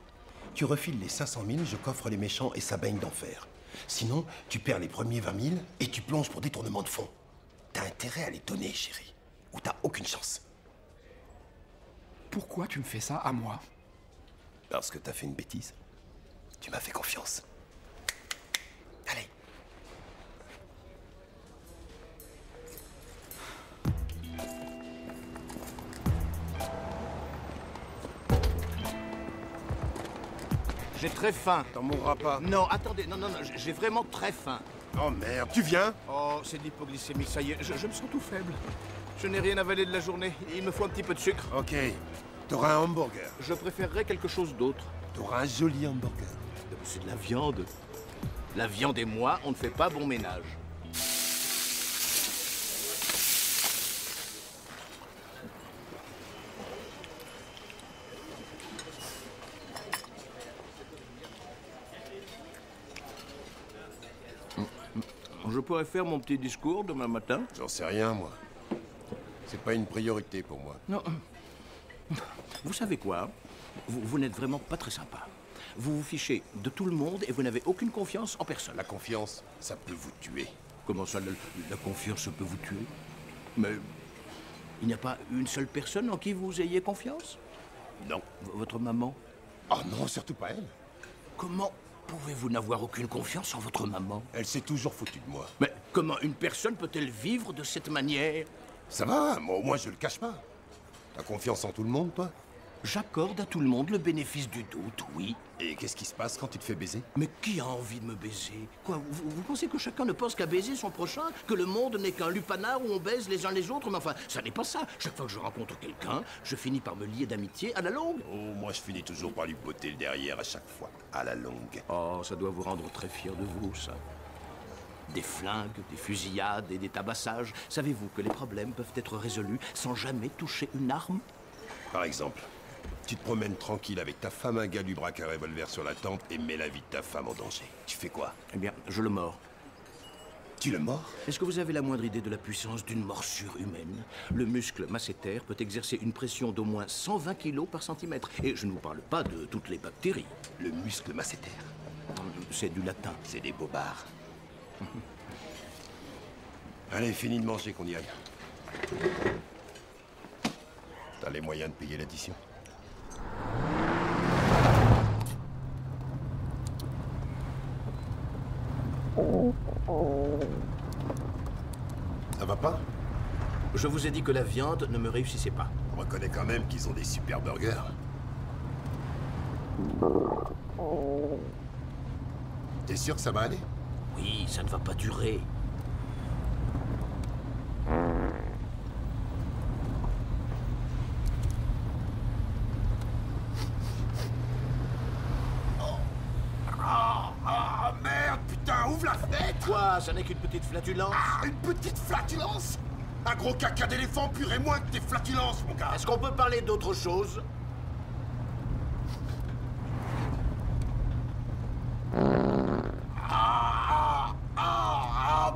Tu refiles les 500 000, je coffre les méchants et ça baigne d'enfer. Sinon, tu perds les premiers 20 000 et tu plonges pour détournement de fonds. T'as intérêt à les donner, chérie, ou t'as aucune chance. Pourquoi tu me fais ça à moi? Parce que t'as fait une bêtise. Tu m'as fait confiance. Allez. J'ai très faim. T'en mourras pas. Non, attendez, non, j'ai vraiment très faim. Oh merde, tu viens? Oh, c'est de l'hypoglycémie, ça y est, je me sens tout faible. Je n'ai rien avalé de la journée, il me faut un petit peu de sucre. Ok, t'auras un hamburger. Je préférerais quelque chose d'autre. T'auras un joli hamburger. C'est de la viande. La viande et moi, on ne fait pas bon ménage. Je pourrais faire mon petit discours demain matin? J'en sais rien, moi. C'est pas une priorité pour moi. Non. Vous savez quoi? Vous n'êtes vraiment pas très sympa. Vous vous fichez de tout le monde et vous n'avez aucune confiance en personne. La confiance, ça peut vous tuer. Comment ça, la confiance peut vous tuer? Mais il n'y a pas une seule personne en qui vous ayez confiance? Non. Votre maman? Oh non, surtout pas elle. Comment pouvez-vous n'avoir aucune confiance en votre maman? Elle s'est toujours foutue de moi. Mais comment une personne peut-elle vivre de cette manière? Ça va, moi au moins je le cache pas. T'as confiance en tout le monde, toi? J'accorde à tout le monde le bénéfice du doute, oui. Et qu'est-ce qui se passe quand tu te fais baiser? Mais qui a envie de me baiser? Quoi, vous pensez que chacun ne pense qu'à baiser son prochain? Que le monde n'est qu'un lupanar où on baise les uns les autres? Mais enfin, ça n'est pas ça. Chaque fois que je rencontre quelqu'un, je finis par me lier d'amitié à la longue. Oh, moi je finis toujours par lui botter le derrière à chaque fois, à la longue. Oh, ça doit vous rendre très fier de vous, ça. Des flingues, des fusillades et des tabassages. Savez-vous que les problèmes peuvent être résolus sans jamais toucher une arme? Par exemple, tu te promènes tranquille avec ta femme, un gars lui braque un revolver sur la tempe et met la vie de ta femme en danger. Tu fais quoi? Eh bien, je le mords. Tu le mords? Est-ce que vous avez la moindre idée de la puissance d'une morsure humaine? Le muscle masséter peut exercer une pression d'au moins 120 kg par centimètre. Et je ne vous parle pas de toutes les bactéries. Le muscle masséter? C'est du latin. C'est des bobards. Allez, fini de manger, qu'on y aille. T'as les moyens de payer l'addition? Ça va pas? Je vous ai dit que la viande ne me réussissait pas. On reconnaît quand même qu'ils ont des super burgers. T'es sûr que ça va aller? Oui, ça ne va pas durer. Ah, merde, putain, ouvre la fenêtre! Quoi? Ça n'est qu'une petite flatulence? Ah, une petite flatulence? Un gros caca d'éléphant purerait moins que des flatulences, mon gars! Est-ce qu'on peut parler d'autre chose?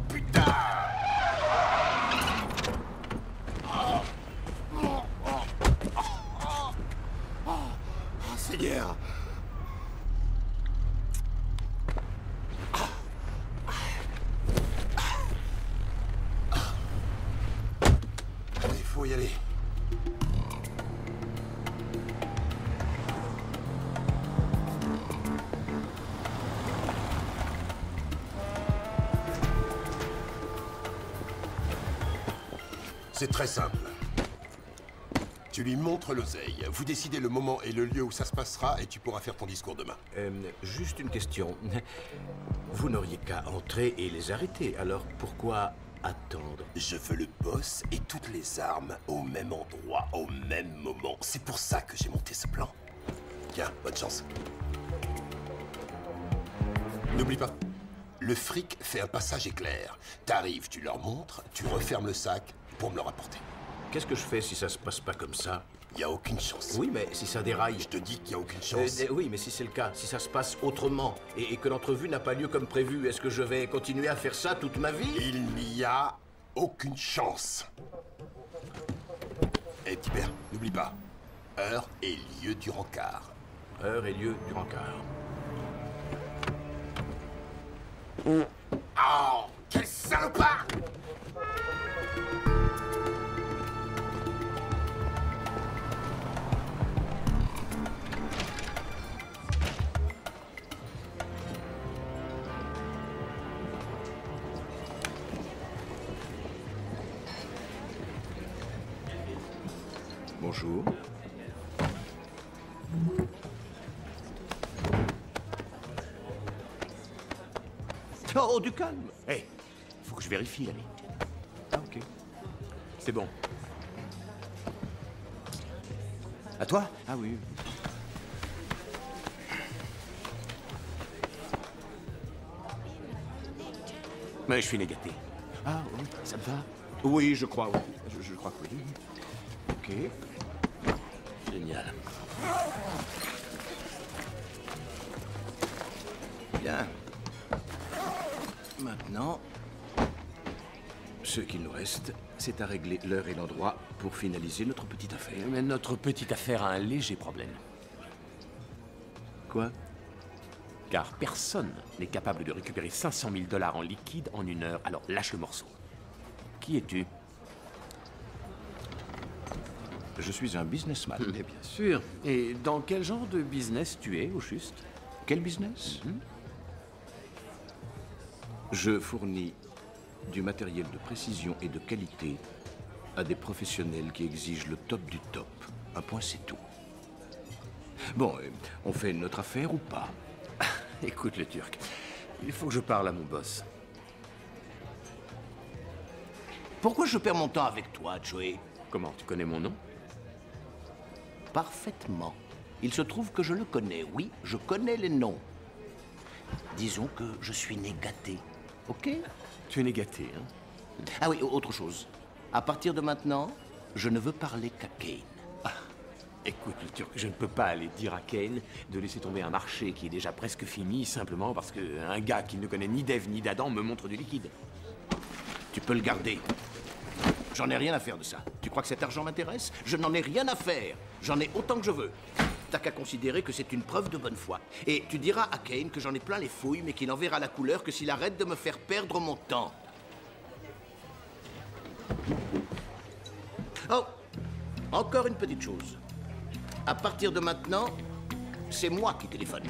Putain! Seigneur! Il faut y aller. C'est très simple. Tu lui montres l'oseille. Vous décidez le moment et le lieu où ça se passera et tu pourras faire ton discours demain. Juste une question. Vous n'auriez qu'à entrer et les arrêter. Alors pourquoi attendre? Je veux le boss et toutes les armes au même endroit, au même moment. C'est pour ça que j'ai monté ce plan. Tiens, bonne chance. N'oublie pas, le fric fait un passage éclair. T'arrives, tu leur montres, tu refermes le sac pour me le rapporter. Qu'est-ce que je fais si ça se passe pas comme ça? Il n'y a aucune chance. Oui, mais si ça déraille... Je te dis qu'il n'y a aucune chance. Oui, mais si c'est le cas, si ça se passe autrement et que l'entrevue n'a pas lieu comme prévu, est-ce que je vais continuer à faire ça toute ma vie? Il n'y a aucune chance. Et Tibère, n'oublie pas, heure et lieu du rencard. Heure et lieu du rencard. Oh, quel salopard! Bonjour. Oh, du calme. Hé, faut que je vérifie, allez. Ah, ok. C'est bon. À toi? Ah oui. Mais je suis négaté. Ah oui, ça te va? Oui, je crois, oui. Je crois que oui. Ok. Génial. Bien. Maintenant, ce qu'il nous reste, c'est à régler l'heure et l'endroit pour finaliser notre petite affaire. Mais notre petite affaire a un léger problème. Quoi? Car personne n'est capable de récupérer 500 000 $ en liquide en 1 heure, alors lâche le morceau. Qui es-tu? Je suis un businessman. Mais bien sûr. Et dans quel genre de business tu es, au juste? Quel business? Je fournis du matériel de précision et de qualité à des professionnels qui exigent le top du top. Un point, c'est tout. Bon, on fait notre affaire ou pas? Écoute, le Turc, il faut que je parle à mon boss. Pourquoi je perds mon temps avec toi, Joey? Comment, tu connais mon nom? Parfaitement. Il se trouve que je le connais, oui, je connais les noms. Disons que je suis né gâté, ok? Tu es né gâté, hein? Ah oui, autre chose. À partir de maintenant, je ne veux parler qu'à Kane. Écoute, le Turc, je ne peux pas aller dire à Kane de laisser tomber un marché qui est déjà presque fini simplement parce qu'un gars qui ne connaît ni d'Ève ni d'Adam me montre du liquide. Tu peux le garder. J'en ai rien à faire de ça. Tu crois que cet argent m'intéresse? Je n'en ai rien à faire. J'en ai autant que je veux. T'as qu'à considérer que c'est une preuve de bonne foi. Et tu diras à Kane que j'en ai plein les fouilles, mais qu'il en verra la couleur que s'il arrête de me faire perdre mon temps. Oh, encore une petite chose. À partir de maintenant, c'est moi qui téléphone.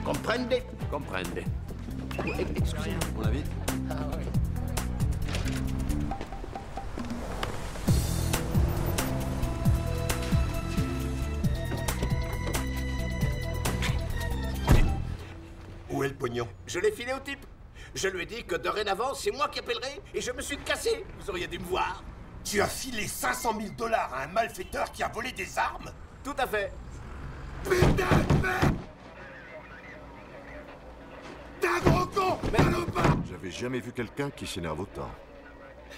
Comprende? Comprende. Excusez-moi. On l'invite? Ah oui. Où est le pognon? Je l'ai filé au type. Je lui ai dit que dorénavant, c'est moi qui appellerai et je me suis cassé. Vous auriez dû me voir. Tu as filé 500 000 $ à un malfaiteur qui a volé des armes? Tout à fait. Putain de merde! T'es un gros con! J'avais jamais vu quelqu'un qui s'énerve autant.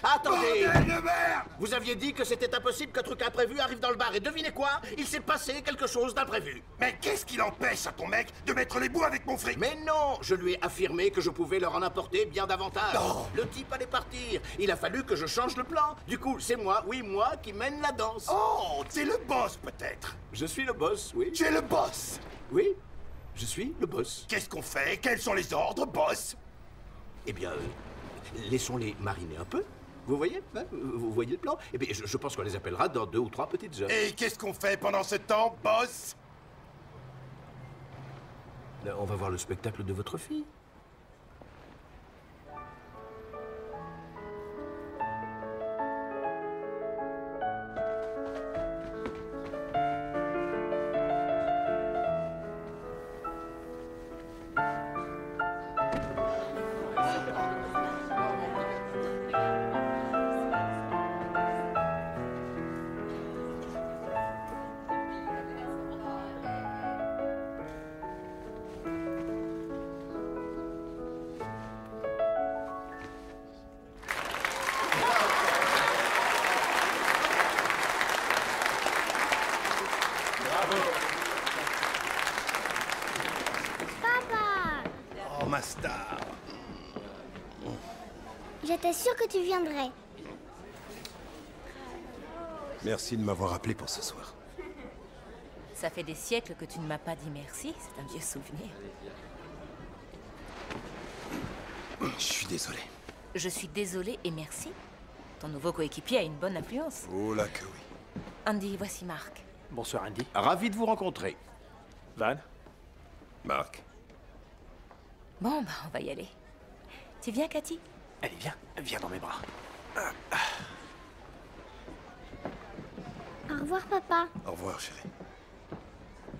Attendez! Bordel de merde! Vous aviez dit que c'était impossible qu'un truc imprévu arrive dans le bar. Et devinez quoi? Il s'est passé quelque chose d'imprévu. Mais qu'est-ce qui l'empêche à ton mec de mettre les bouts avec mon fric? Mais non! Je lui ai affirmé que je pouvais leur en apporter bien davantage. Non. Le type allait partir. Il a fallu que je change le plan. Du coup, c'est moi, oui, moi, qui mène la danse. Oh, t'es le boss peut-être? Je suis le boss, oui. Tu es le boss? Oui, je suis le boss. Qu'est-ce qu'on fait? Quels sont les ordres, boss? Eh bien, laissons-les mariner un peu. Vous voyez, hein? Vous voyez le plan? Eh bien, je pense qu'on les appellera dans 2 ou 3 petites heures. Et qu'est-ce qu'on fait pendant ce temps, boss? On va voir le spectacle de votre fille. Oh, ma star. J'étais sûre que tu viendrais. Merci de m'avoir appelé pour ce soir. Ça fait des siècles que tu ne m'as pas dit merci, c'est un vieux souvenir. Je suis désolé. Je suis désolée et merci. Ton nouveau coéquipier a une bonne influence. Oh là que oui. Andy, voici Marc. Bonsoir, Andy. Ravi de vous rencontrer. Van? Marc. Bon, bah, on va y aller. Tu viens, Cathy? Allez, viens dans mes bras. Au revoir, papa. Au revoir, chérie.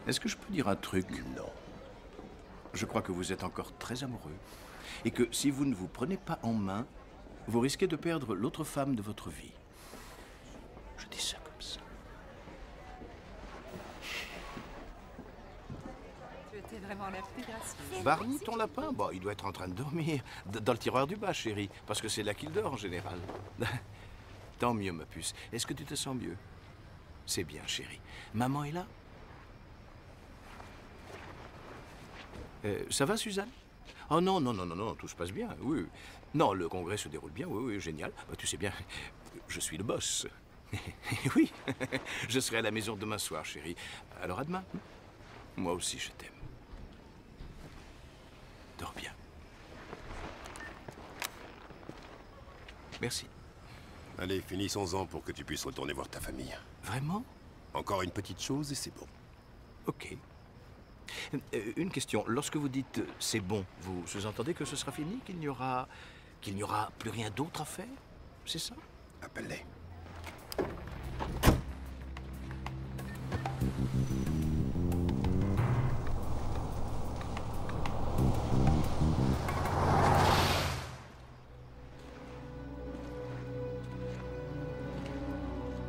Est-ce que je peux dire un truc? Non. Je crois que vous êtes encore très amoureux. Et que si vous ne vous prenez pas en main, vous risquez de perdre l'autre femme de votre vie. Je dis ça comme ça. Tu étais vraiment la plus gracieuse. Barney, ton lapin? Bon, il doit être en train de dormir. Dans le tiroir du bas, chérie. Parce que c'est là qu'il dort, en général. Tant mieux, ma puce. Est-ce que tu te sens mieux? C'est bien, chérie. Maman est là? Ça va, Suzanne? Oh non, tout se passe bien, oui. Non, le congrès se déroule bien, oui, génial. Bah, tu sais bien, je suis le boss. Oui, je serai à la maison demain soir, chérie. Alors à demain. Moi aussi, je t'aime. Dors bien. Merci. Allez, finissons-en pour que tu puisses retourner voir ta famille. Vraiment? Encore une petite chose et c'est bon. Ok. Une question. Lorsque vous dites « c'est bon », vous sous-entendez que ce sera fini, qu'il n'y aura plus rien d'autre à faire? C'est ça? Appelle-les.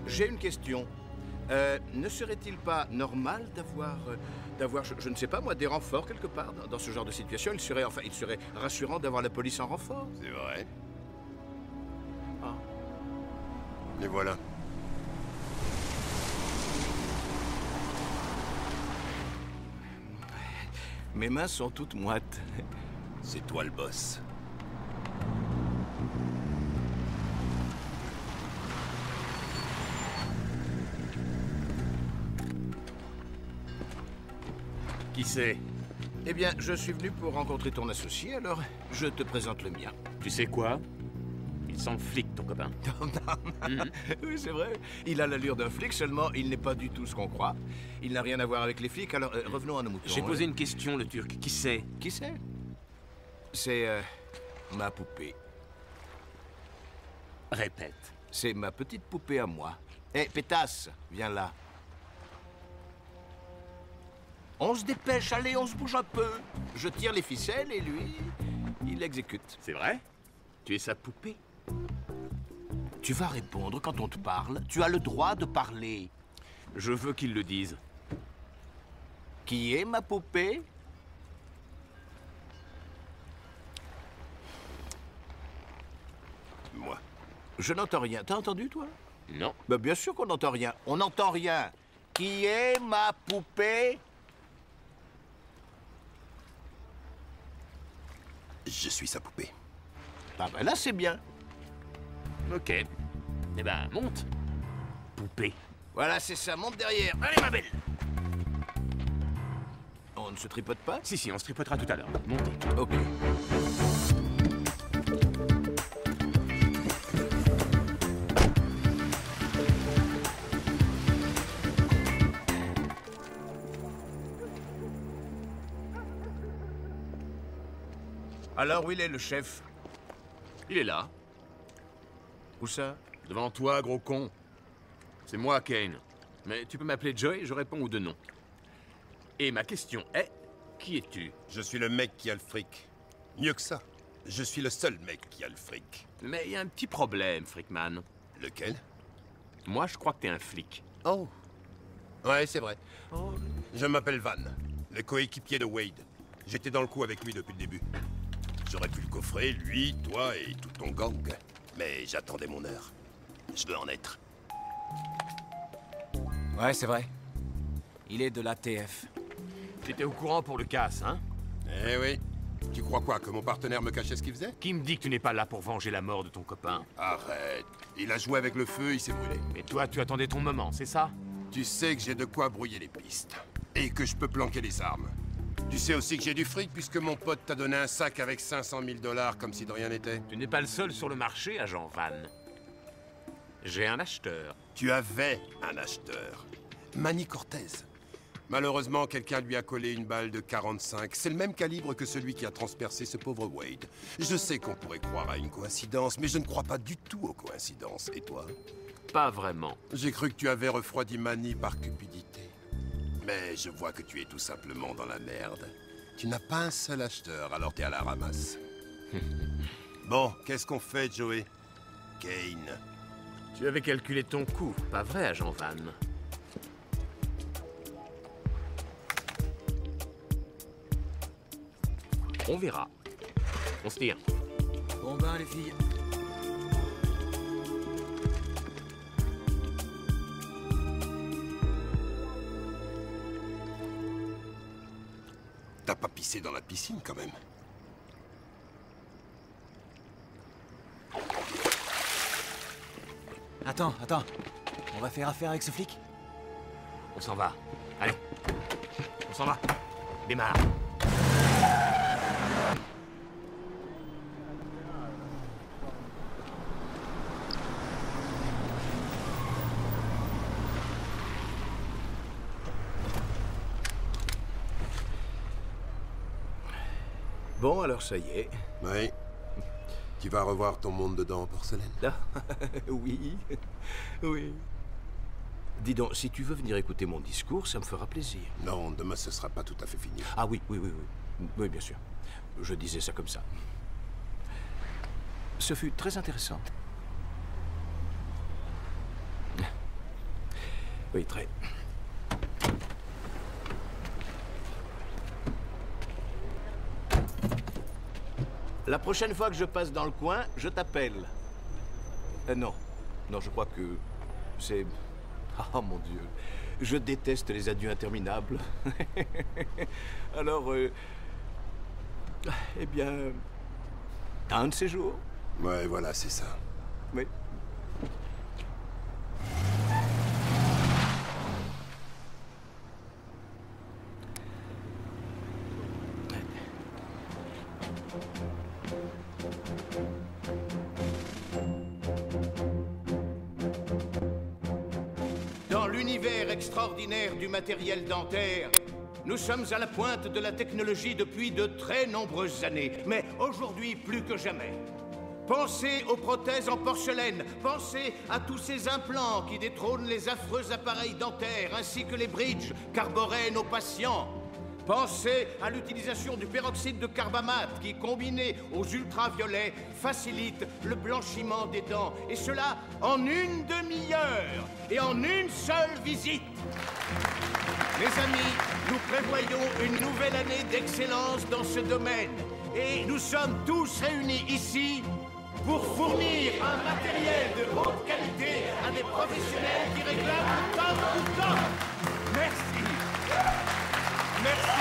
J'ai une question. Ne serait-il pas normal d'avoir, je ne sais pas moi, des renforts quelque part dans ce genre de situation? Il serait rassurant d'avoir la police en renfort. C'est vrai. Ah. Et voilà. Mes mains sont toutes moites. C'est toi le boss. Qui c'est? Eh bien, je suis venu pour rencontrer ton associé, alors je te présente le mien. Tu sais quoi? Il sent le flic, ton copain. Oui, c'est vrai. Il a l'allure d'un flic, seulement il n'est pas du tout ce qu'on croit. Il n'a rien à voir avec les flics, alors revenons à nos moutons. J'ai posé une question, le Turc. Qui c'est? Qui c'est? C'est ma poupée. Répète. C'est ma petite poupée à moi. Hé, pétasse, viens là. On se dépêche, allez, on se bouge un peu. Je tire les ficelles et lui, il exécute. C'est vrai? Tu es sa poupée? Tu vas répondre quand on te parle. Tu as le droit de parler. Je veux qu'il le dise. Qui est ma poupée? Moi. Je n'entends rien. T'as entendu, toi? Non. Ben, bien sûr qu'on n'entend rien. On n'entend rien. Qui est ma poupée? Je suis sa poupée. Ah ben là, c'est bien. Ok. Eh ben, monte. Poupée. Voilà, c'est ça. Monte derrière. Allez, ma belle. On ne se tripote pas? Si, on se tripotera tout à l'heure. Montez. Ok. Alors, où il est, le chef? Il est là. Où ça? Devant toi, gros con. C'est moi, Kane. Mais tu peux m'appeler Joey, je réponds ou de non. Et ma question est, qui es-tu? Je suis le mec qui a le fric. Mieux que ça, je suis le seul mec qui a le fric. Mais il y a un petit problème, Frickman. Lequel? Moi, je crois que t'es un flic. Oh. Ouais, c'est vrai. Je m'appelle Van, le coéquipier de Wade. J'étais dans le coup avec lui depuis le début. J'aurais pu le coffrer, lui, toi et tout ton gang. Mais j'attendais mon heure. Je veux en être. Ouais, c'est vrai. Il est de l'ATF. T'étais au courant pour le casse, hein? Eh oui. Tu crois quoi, que mon partenaire me cachait ce qu'il faisait? Qui me dit que tu n'es pas là pour venger la mort de ton copain? Arrête. Il a joué avec le feu, il s'est brûlé. Et toi, tu attendais ton moment, c'est ça? Tu sais que j'ai de quoi brouiller les pistes. Et que je peux planquer les armes. Tu sais aussi que j'ai du fric puisque mon pote t'a donné un sac avec 500 000 $ comme si de rien n'était. Tu n'es pas le seul sur le marché, agent Van. J'ai un acheteur. Tu avais un acheteur. Manny Cortez. Malheureusement, quelqu'un lui a collé une balle de 45. C'est le même calibre que celui qui a transpercé ce pauvre Wade. Je sais qu'on pourrait croire à une coïncidence, mais je ne crois pas du tout aux coïncidences. Et toi? Pas vraiment. J'ai cru que tu avais refroidi Manny par cupidité. Mais je vois que tu es tout simplement dans la merde. Tu n'as pas un seul acheteur, alors t'es à la ramasse. Bon, qu'est-ce qu'on fait, Joey? Kane. Tu avais calculé ton coût, pas vrai, agent Van? On verra. On se tire. Bon ben, les filles. T'as pas pissé dans la piscine, quand même? Attends. On va faire affaire avec ce flic? On s'en va. Allez. On s'en va. Démarre. Bon, alors ça y est. Oui. Tu vas revoir ton monde de dents en porcelaine? Ah, oui. Oui. Dis donc, si tu veux venir écouter mon discours, ça me fera plaisir. Non, demain ce sera pas tout à fait fini. Ah oui. Oui, bien sûr. Je disais ça comme ça. Ce fut très intéressant. Oui, très. La prochaine fois que je passe dans le coin, je t'appelle. Non, je crois que c'est... Ah, mon Dieu. Je déteste les adieux interminables. Alors, eh bien... un de ces jours. Ouais, voilà, c'est ça. Oui. Dans l'univers extraordinaire du matériel dentaire, nous sommes à la pointe de la technologie depuis de très nombreuses années, mais aujourd'hui plus que jamais. Pensez aux prothèses en porcelaine, pensez à tous ces implants qui détrônent les affreux appareils dentaires, ainsi que les bridges qu'arboraient nos patients. Pensez à l'utilisation du peroxyde de carbamate qui, combiné aux ultraviolets, facilite le blanchiment des dents. Et cela en une demi-heure et en une seule visite. Mes amis, nous prévoyons une nouvelle année d'excellence dans ce domaine. Et nous sommes tous réunis ici pour fournir un matériel de haute qualité à des professionnels qui réclament le top du top. Merci. Merci.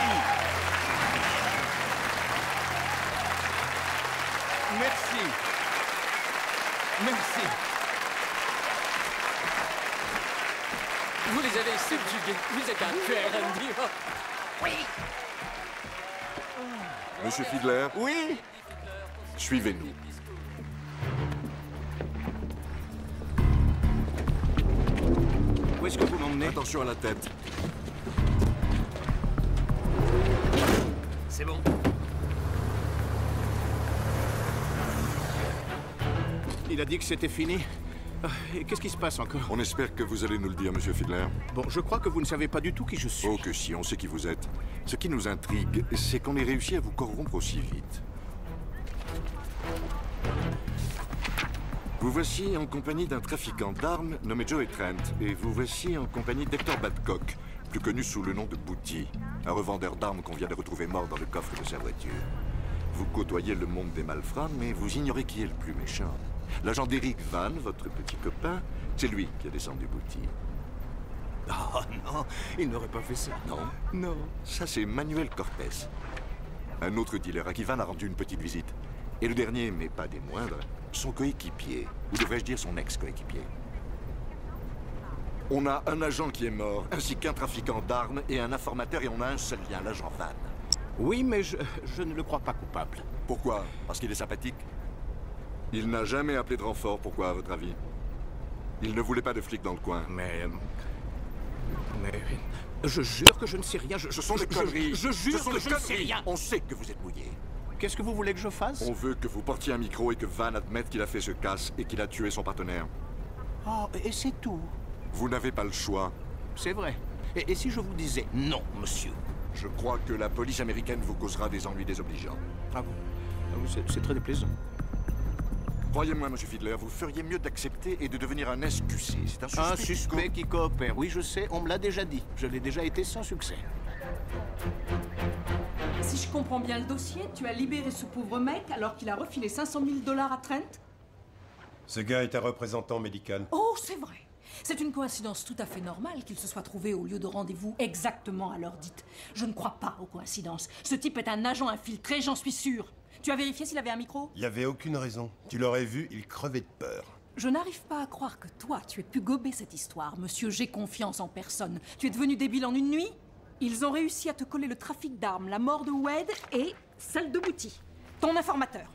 Merci. Merci. Vous les avez subjugués. Vous êtes un tueur, Andy. Oui. Monsieur Fiedler? Oui? Suivez-nous. Où est-ce que vous m'emmenez? Attention à la tête. C'est bon. Il a dit que c'était fini. Et qu'est-ce qui se passe encore? On espère que vous allez nous le dire, monsieur Fiedler. Bon, je crois que vous ne savez pas du tout qui je suis. Oh que si, on sait qui vous êtes. Ce qui nous intrigue, c'est qu'on ait réussi à vous corrompre aussi vite. Vous voici en compagnie d'un trafiquant d'armes nommé Joey Trent, et vous voici en compagnie d'Hector Badcock, plus connu sous le nom de Booty, un revendeur d'armes qu'on vient de retrouver mort dans le coffre de sa voiture. Vous côtoyez le monde des malfrats, mais vous ignorez qui est le plus méchant. L'agent d'Eric Van, votre petit copain, c'est lui qui a descendu Booty. Oh non, il n'aurait pas fait ça. Non? Non. Ça, c'est Manuel Cortés, un autre dealer à qui Van a rendu une petite visite. Et le dernier, mais pas des moindres, son coéquipier, ou devrais-je dire son ex-coéquipier. On a un agent qui est mort, ainsi qu'un trafiquant d'armes et un informateur, et on a un seul lien, l'agent Van. Oui, mais je ne le crois pas coupable. Pourquoi? Parce qu'il est sympathique? Il n'a jamais appelé de renfort, pourquoi, à votre avis? Il ne voulait pas de flics dans le coin. Mais je jure que je ne sais rien. Ce sont des conneries. Je jure que je ne sais rien. On sait que vous êtes mouillé. Qu'est-ce que vous voulez que je fasse? On veut que vous portiez un micro et que Van admette qu'il a fait ce casse et qu'il a tué son partenaire. Oh, et c'est tout. Vous n'avez pas le choix. C'est vrai. Et si je vous disais non, monsieur? Je crois que la police américaine vous causera des ennuis désobligeants. Ah bon? C'est très déplaisant. Croyez-moi, monsieur Fiedler, vous feriez mieux d'accepter et de devenir un SQC. C'est un suspect qui coopère. Oui, je sais, on me l'a déjà dit. Je l'ai déjà été sans succès. Si je comprends bien le dossier, tu as libéré ce pauvre mec alors qu'il a refilé 500 000 $ à Trent? Ce gars est un représentant médical. Oh, c'est vrai. C'est une coïncidence tout à fait normale qu'il se soit trouvé au lieu de rendez-vous exactement à l'heure dite. Je ne crois pas aux coïncidences. Ce type est un agent infiltré, j'en suis sûr. Tu as vérifié s'il avait un micro? Il n'y avait aucune raison. Tu l'aurais vu, il crevait de peur. Je n'arrive pas à croire que toi, tu aies pu gober cette histoire. Monsieur, j'ai confiance en personne. Tu es devenu débile en une nuit? Ils ont réussi à te coller le trafic d'armes, la mort de Wade et celle de Booty, ton informateur.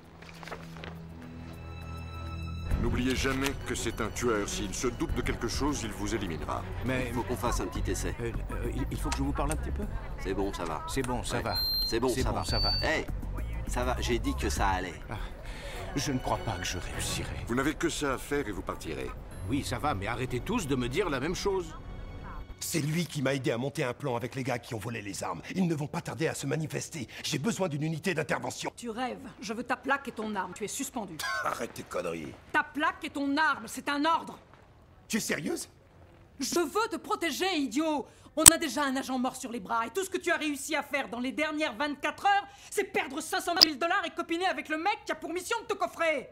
N'oubliez jamais que c'est un tueur. S'il se doute de quelque chose, il vous éliminera. Mais il faut qu'on fasse un petit essai. Il faut que je vous parle un petit peu. C'est bon, ça va. C'est bon, ça va. C'est bon, ça va. Hey, ça va, j'ai dit que ça allait. Ah, je ne crois pas que je réussirai. Vous n'avez que ça à faire et vous partirez. Oui, ça va, mais arrêtez tous de me dire la même chose. C'est lui qui m'a aidé à monter un plan avec les gars qui ont volé les armes. Ils ne vont pas tarder à se manifester. J'ai besoin d'une unité d'intervention. Tu rêves. Je veux ta plaque et ton arme. Tu es suspendu. Arrête tes conneries. Ta plaque et ton arme, c'est un ordre. Tu es sérieuse? Je veux te protéger, idiot. On a déjà un agent mort sur les bras et tout ce que tu as réussi à faire dans les dernières 24 heures, c'est perdre 500 000 $ et copiner avec le mec qui a pour mission de te coffrer.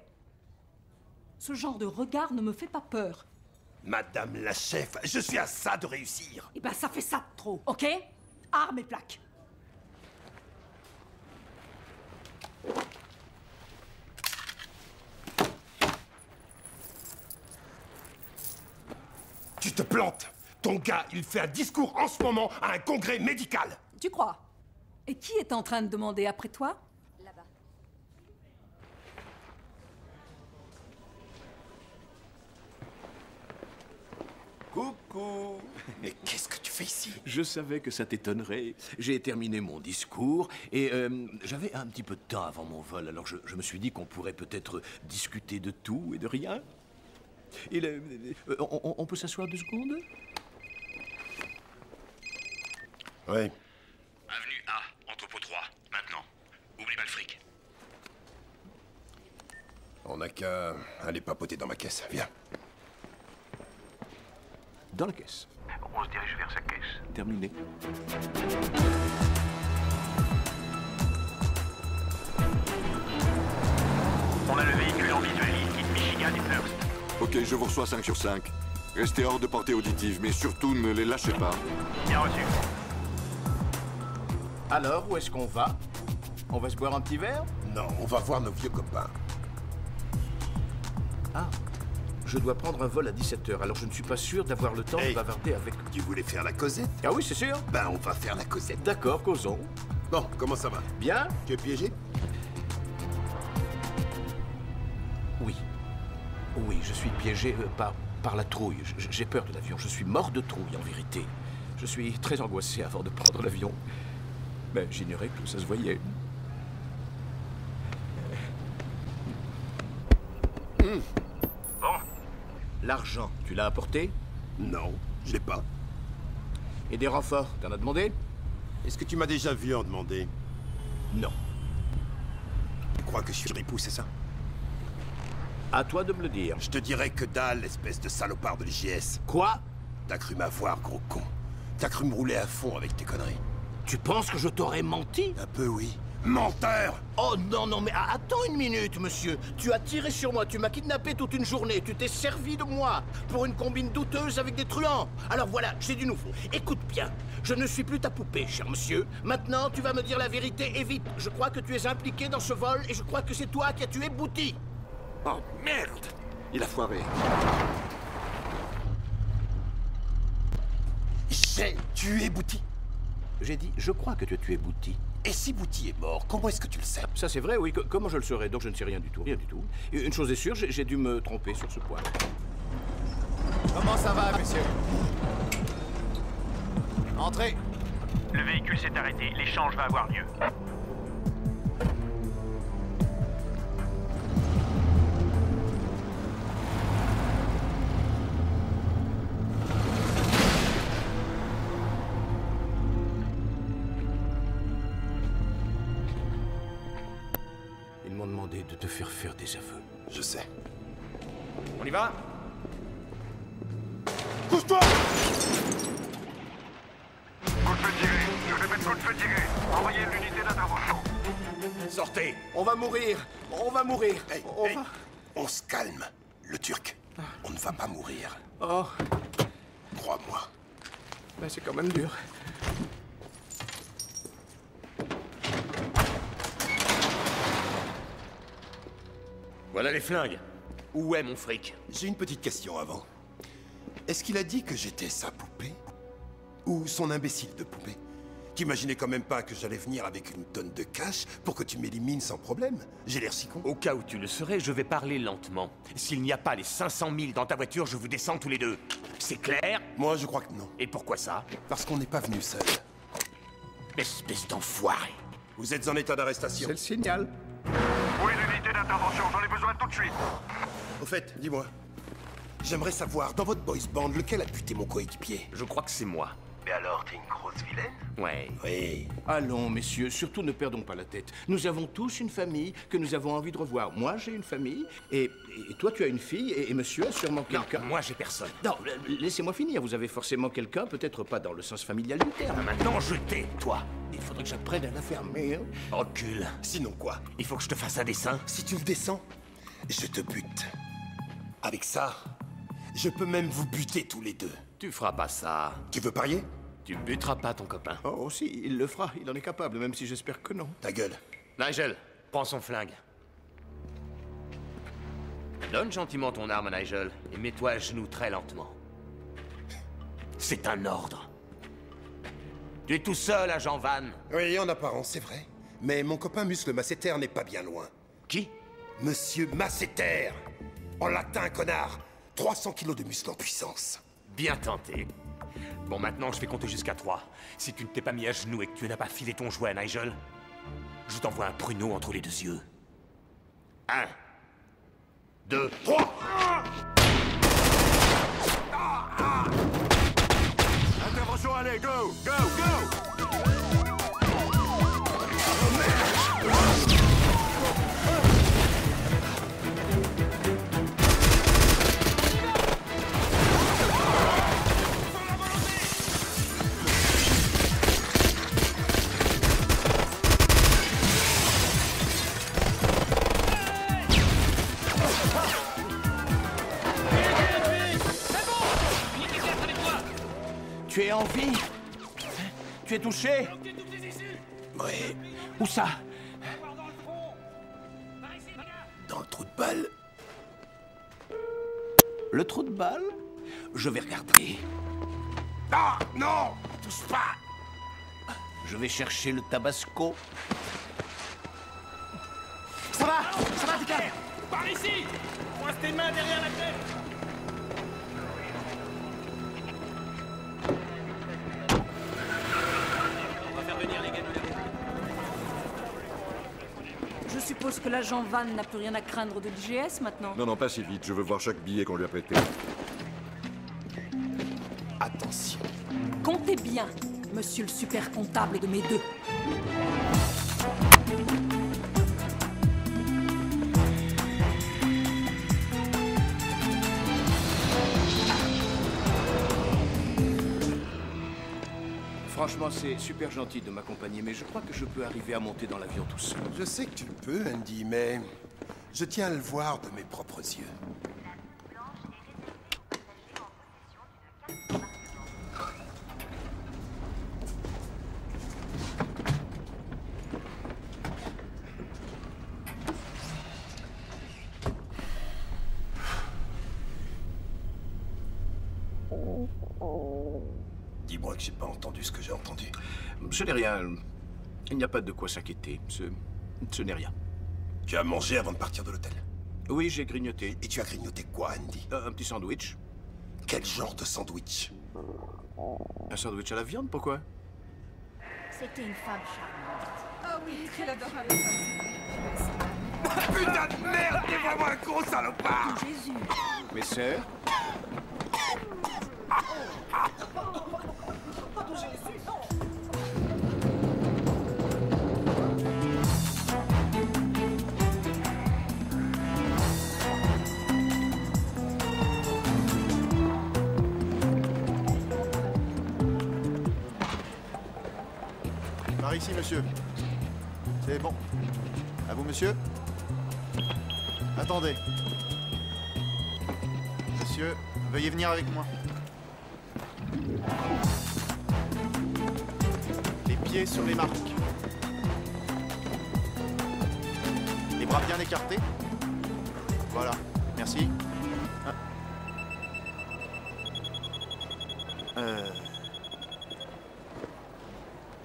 Ce genre de regard ne me fait pas peur. Madame la chef, je suis à ça de réussir. Eh ben, ça fait ça de trop, ok? Armes et plaques. Tu te plantes. Ton gars, il fait un discours en ce moment à un congrès médical. Tu crois? Et qui est en train de demander après toi? Là-bas. Coucou. Mais qu'est-ce que tu fais ici? Je savais que ça t'étonnerait. J'ai terminé mon discours et j'avais un petit peu de temps avant mon vol, alors je me suis dit qu'on pourrait peut-être discuter de tout et de rien. On peut s'asseoir 2 secondes? Oui. Avenue A, entrepôt 3, maintenant. Oublie pas le fric. On n'a qu'à aller papoter dans ma caisse. Viens. Dans la caisse. On se dirige vers sa caisse. Terminé. On a le véhicule en visuel, quitte Michigan et First. Ok, je vous reçois 5 sur 5. Restez hors de portée auditive, mais surtout ne les lâchez pas. Bien reçu. Alors, où est-ce qu'on va? On va se boire un petit verre? Non, on va voir nos vieux copains. Ah, je dois prendre un vol à 17h, alors je ne suis pas sûr d'avoir le temps de bavarder avec... Tu voulais faire la causette? Ah oui, c'est sûr. Ben, on va faire la causette. D'accord, causons. Bon, comment ça va? Bien. Tu es piégé? Oui. Oui, je suis piégé par la trouille. J'ai peur de l'avion. Je suis mort de trouille, en vérité. Je suis très angoissé avant de prendre l'avion. Mais j'ignorais que ça se voyait. Bon. L'argent, tu l'as apporté? Non, je l'ai pas. Et des renforts, t'en as demandé? Est-ce que tu m'as déjà vu en demander? Non. Tu crois que je suis ripou, c'est ça? À toi de me le dire. Je te dirais que dalle, espèce de salopard de l'IGS. Quoi? T'as cru m'avoir, gros con. T'as cru me rouler à fond avec tes conneries. Tu penses que je t'aurais menti? Un peu, oui. Menteur! Oh non, non, mais attends une minute, monsieur. Tu as tiré sur moi, tu m'as kidnappé toute une journée, tu t'es servi de moi pour une combine douteuse avec des truands. Alors voilà, j'ai du nouveau. Écoute bien, je ne suis plus ta poupée, cher monsieur. Maintenant, tu vas me dire la vérité et vite. Je crois que tu es impliqué dans ce vol et je crois que c'est toi qui as tué Bouty. Oh, merde! Il a foiré. J'ai tué Bouty. J'ai dit, je crois que tu as tué Bouty. Et si Bouty est mort, comment est-ce que tu le sais? Ça c'est vrai, oui. Comment je le saurais? Donc je ne sais rien du tout, rien du tout. Et une chose est sûre, j'ai dû me tromper sur ce point. Comment ça va, monsieur? Entrez. Le véhicule s'est arrêté. L'échange va avoir lieu. Ils m'ont demandé de te faire des aveux. Je sais. On y va? Couche-toi! Coup de feu tiré. Je répète, coup de feu tiré. Envoyez l'unité d'intervention. Sortez! On va mourir! On va mourir! On se calme. Le Turc, on ne va pas mourir. Oh, Crois-moi. ben c'est quand même dur. Voilà les flingues. Où est mon fric? J'ai une petite question avant. Est-ce qu'il a dit que j'étais sa poupée? Ou son imbécile de poupée? T'imaginais quand même pas que j'allais venir avec une tonne de cash pour que tu m'élimines sans problème? J'ai l'air si con. Au cas où tu le serais, je vais parler lentement. S'il n'y a pas les 500 000 dans ta voiture, je vous descends tous les deux. C'est clair? Moi, je crois que non. Et pourquoi ça? Parce qu'on n'est pas venu seul. Espèce d'enfoiré. Vous êtes en état d'arrestation. C'est le signal. Oui, l'unité d'intervention. J'en ai besoin tout de suite. Au fait, dis-moi. J'aimerais savoir, dans votre boys band, lequel a buté mon coéquipier? Je crois que c'est moi. Mais alors, t'es une grosse vilaine? Ouais. Oui. Allons, messieurs, surtout ne perdons pas la tête. Nous avons tous une famille que nous avons envie de revoir. Moi, j'ai une famille, et toi, tu as une fille, et monsieur a sûrement quelqu'un. Moi, j'ai personne. Non, laissez-moi finir. Vous avez forcément quelqu'un, peut-être pas dans le sens familial du terme. Maintenant, je t'ai, toi. Il faudrait que j'apprenne à la fermer. Hein. Recule. Sinon quoi? Il faut que je te fasse un dessin. Si tu le descends, je te bute. Avec ça, Je peux même vous buter tous les deux. Tu feras pas ça. Tu veux parier? Tu buteras pas ton copain. Oh, si, il le fera. Il en est capable, même si j'espère que non. Ta gueule. Nigel, prends son flingue. Donne gentiment ton arme à Nigel et mets-toi à genoux très lentement. C'est un ordre. Tu es tout seul, agent Van. Oui, en apparence, c'est vrai. Mais mon copain Muscle Masseter n'est pas bien loin. Qui? Monsieur Masseter. En latin, connard. 300 kilos de muscle en puissance. Bien tenté. Bon, maintenant, je vais compter jusqu'à 3. Si tu ne t'es pas mis à genoux et que tu n'as pas filé ton jouet à Nigel, je t'envoie un pruneau entre les deux yeux. 1, 2, 3. Intervention, allez, go, go, go. Tu es en vie? Tu es touché? Oui. Où ça? Dans le trou de balle. Le trou de balle? Je vais regarder. Ah, non, touche pas. Je vais chercher le tabasco. Ça va, Tika? Par ici! Pointe tes mains derrière la tête! On va faire venir les gars de la... Je suppose que l'agent Van n'a plus rien à craindre de l'IGS maintenant. Non, non, pas si vite. Je veux voir chaque billet qu'on lui a prêté. Attention. Comptez bien, monsieur le super comptable de mes deux. Franchement, c'est super gentil de m'accompagner, mais je crois que je peux arriver à monter dans l'avion tout seul. Je sais que tu le peux, Andy, mais je tiens à le voir de mes propres yeux. Dis-moi que j'ai pas entendu ce que j'ai entendu. Ce n'est rien. Il n'y a pas de quoi s'inquiéter. Ce n'est rien. Tu as mangé avant de partir de l'hôtel? Oui, j'ai grignoté. Et tu as grignoté quoi, Andy? Un petit sandwich. Quel genre de sandwich? Un sandwich à la viande, pourquoi? C'était une femme charmante. Ah oui, quelle adorable Putain de merde, t'es vraiment un gros salopard. Jésus. Mes sœurs? Par ici, monsieur. C'est bon. À vous, monsieur. Attendez. Monsieur, veuillez venir avec moi. Les pieds sur les marques. Les bras bien écartés. Voilà. Merci.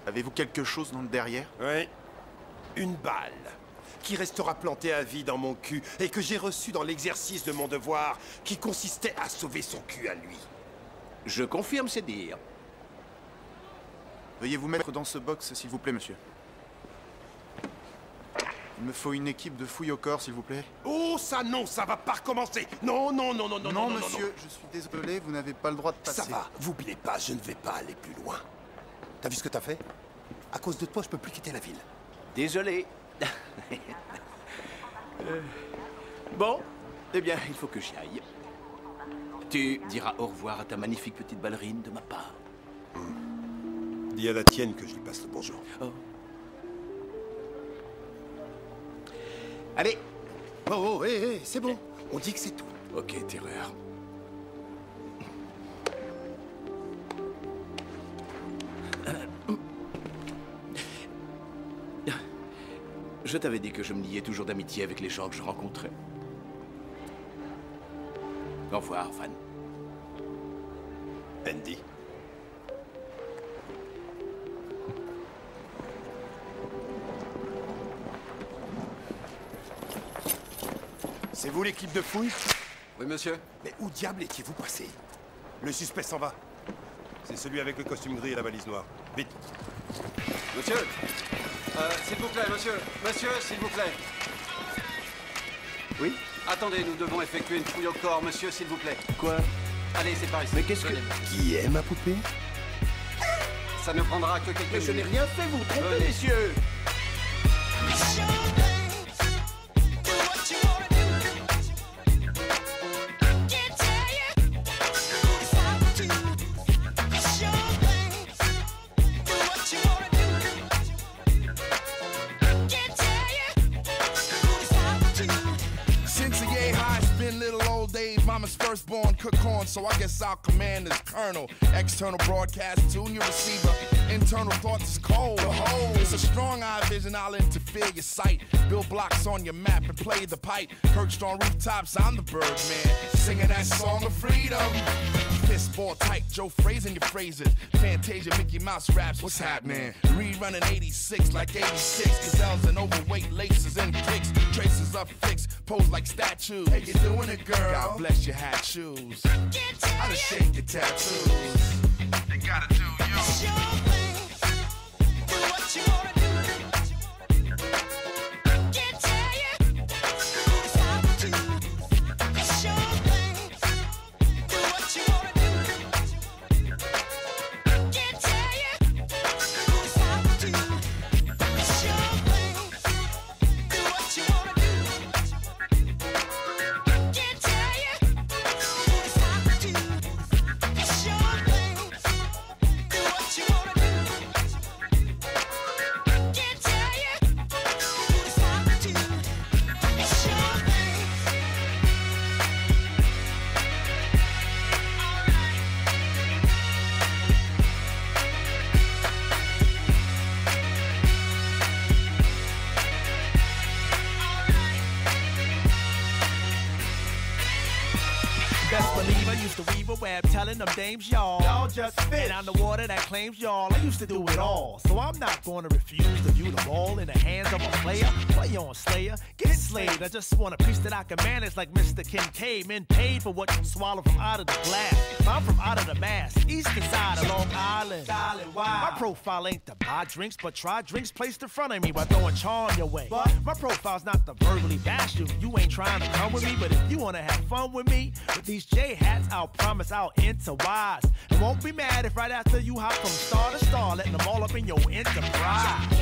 Avez-vous quelque chose dans le derrière? Oui. Une balle qui restera plantée à vie dans mon cul et que j'ai reçue dans l'exercice de mon devoir qui consistait à sauver son cul à lui. Je confirme ces dires. Veuillez vous mettre dans ce box, s'il vous plaît, monsieur. Il me faut une équipe de fouilles au corps, s'il vous plaît. Oh, ça non, ça va pas recommencer. Non, non, non, non, non, non, non, monsieur, je suis désolé, vous n'avez pas le droit de passer. Ça va, vous oubliez pas, je ne vais pas aller plus loin. T'as vu ce que t'as fait? À cause de toi, je peux plus quitter la ville. Désolé. Bon, eh bien, il faut que j'y aille. Tu diras au revoir à ta magnifique petite ballerine de ma part. Dis à la tienne que je lui passe le bonjour. Oh. Allez. Oh, hé, c'est bon. On dit que c'est tout. Ok, terreur. Je t'avais dit que je me liais toujours d'amitié avec les gens que je rencontrais. Au revoir, Van. Andy. C'est vous l'équipe de fouille? Oui, monsieur. Mais où diable étiez-vous passé? Le suspect s'en va. C'est celui avec le costume gris et la valise noire. Vite. Monsieur s'il vous plaît, monsieur. Monsieur, s'il vous plaît. Oui? Attendez, nous devons effectuer une fouille au corps, monsieur, s'il vous plaît. Quoi? Allez, c'est par ici. Mais qu'est-ce que... Qui est ma poupée? Ça ne prendra que quelques minutes. Mais je n'ai rien fait, vous trompez, messieurs. Mama's firstborn, cook corn, so I guess our command is Colonel. External broadcast, tune your receiver. Internal thoughts is cold. Behold, it's a strong eye vision, I'll interfere your sight. Build blocks on your map and play the pipe. Perched on rooftops, I'm the Birdman. Singing that song of freedom. Fistball tight, Joe Frazier your phrases. Fantasia, Mickey Mouse raps, what's happening? Rerunning 86 like 86. Gazelles and overweight laces and kicks. Traces up flicks, pose like statues. Hey, you doing it, girl? God bless your hat shoes. I just shake your tattoos. They gotta do you. Do what you wanna do. Can't tell you. It's how to do. It's your thing. Do what you wanna do. Can't tell you. It's how to do. It's your thing. Do what you wanna do. Can't tell you. It's how to do. It's your thing. Do what you wanna do. Can't tell you. It's how to do. It's your thing. Best believe I used to weave a web telling them dames y'all just fit. And I'm the water that claims y'all. I used to do it all. So I'm not gonna refuse to view the ball in the hands of a player. Play on, Slayer. Get slayed. I just want a piece that I can manage like Mr. Kincaid. Men paid for what you swallow from out of the glass. I'm from out of the mass. Eastern side of Long Island. My profile ain't to buy drinks, but try drinks placed in front of me by throwing charm your way. But my profile's not to verbally bash you. You ain't trying to come with me, but if you wanna have fun with me, with these J-hats, I'll promise I'll enter wise. And won't be mad if right after you hop from star to star, letting them all up in your enterprise.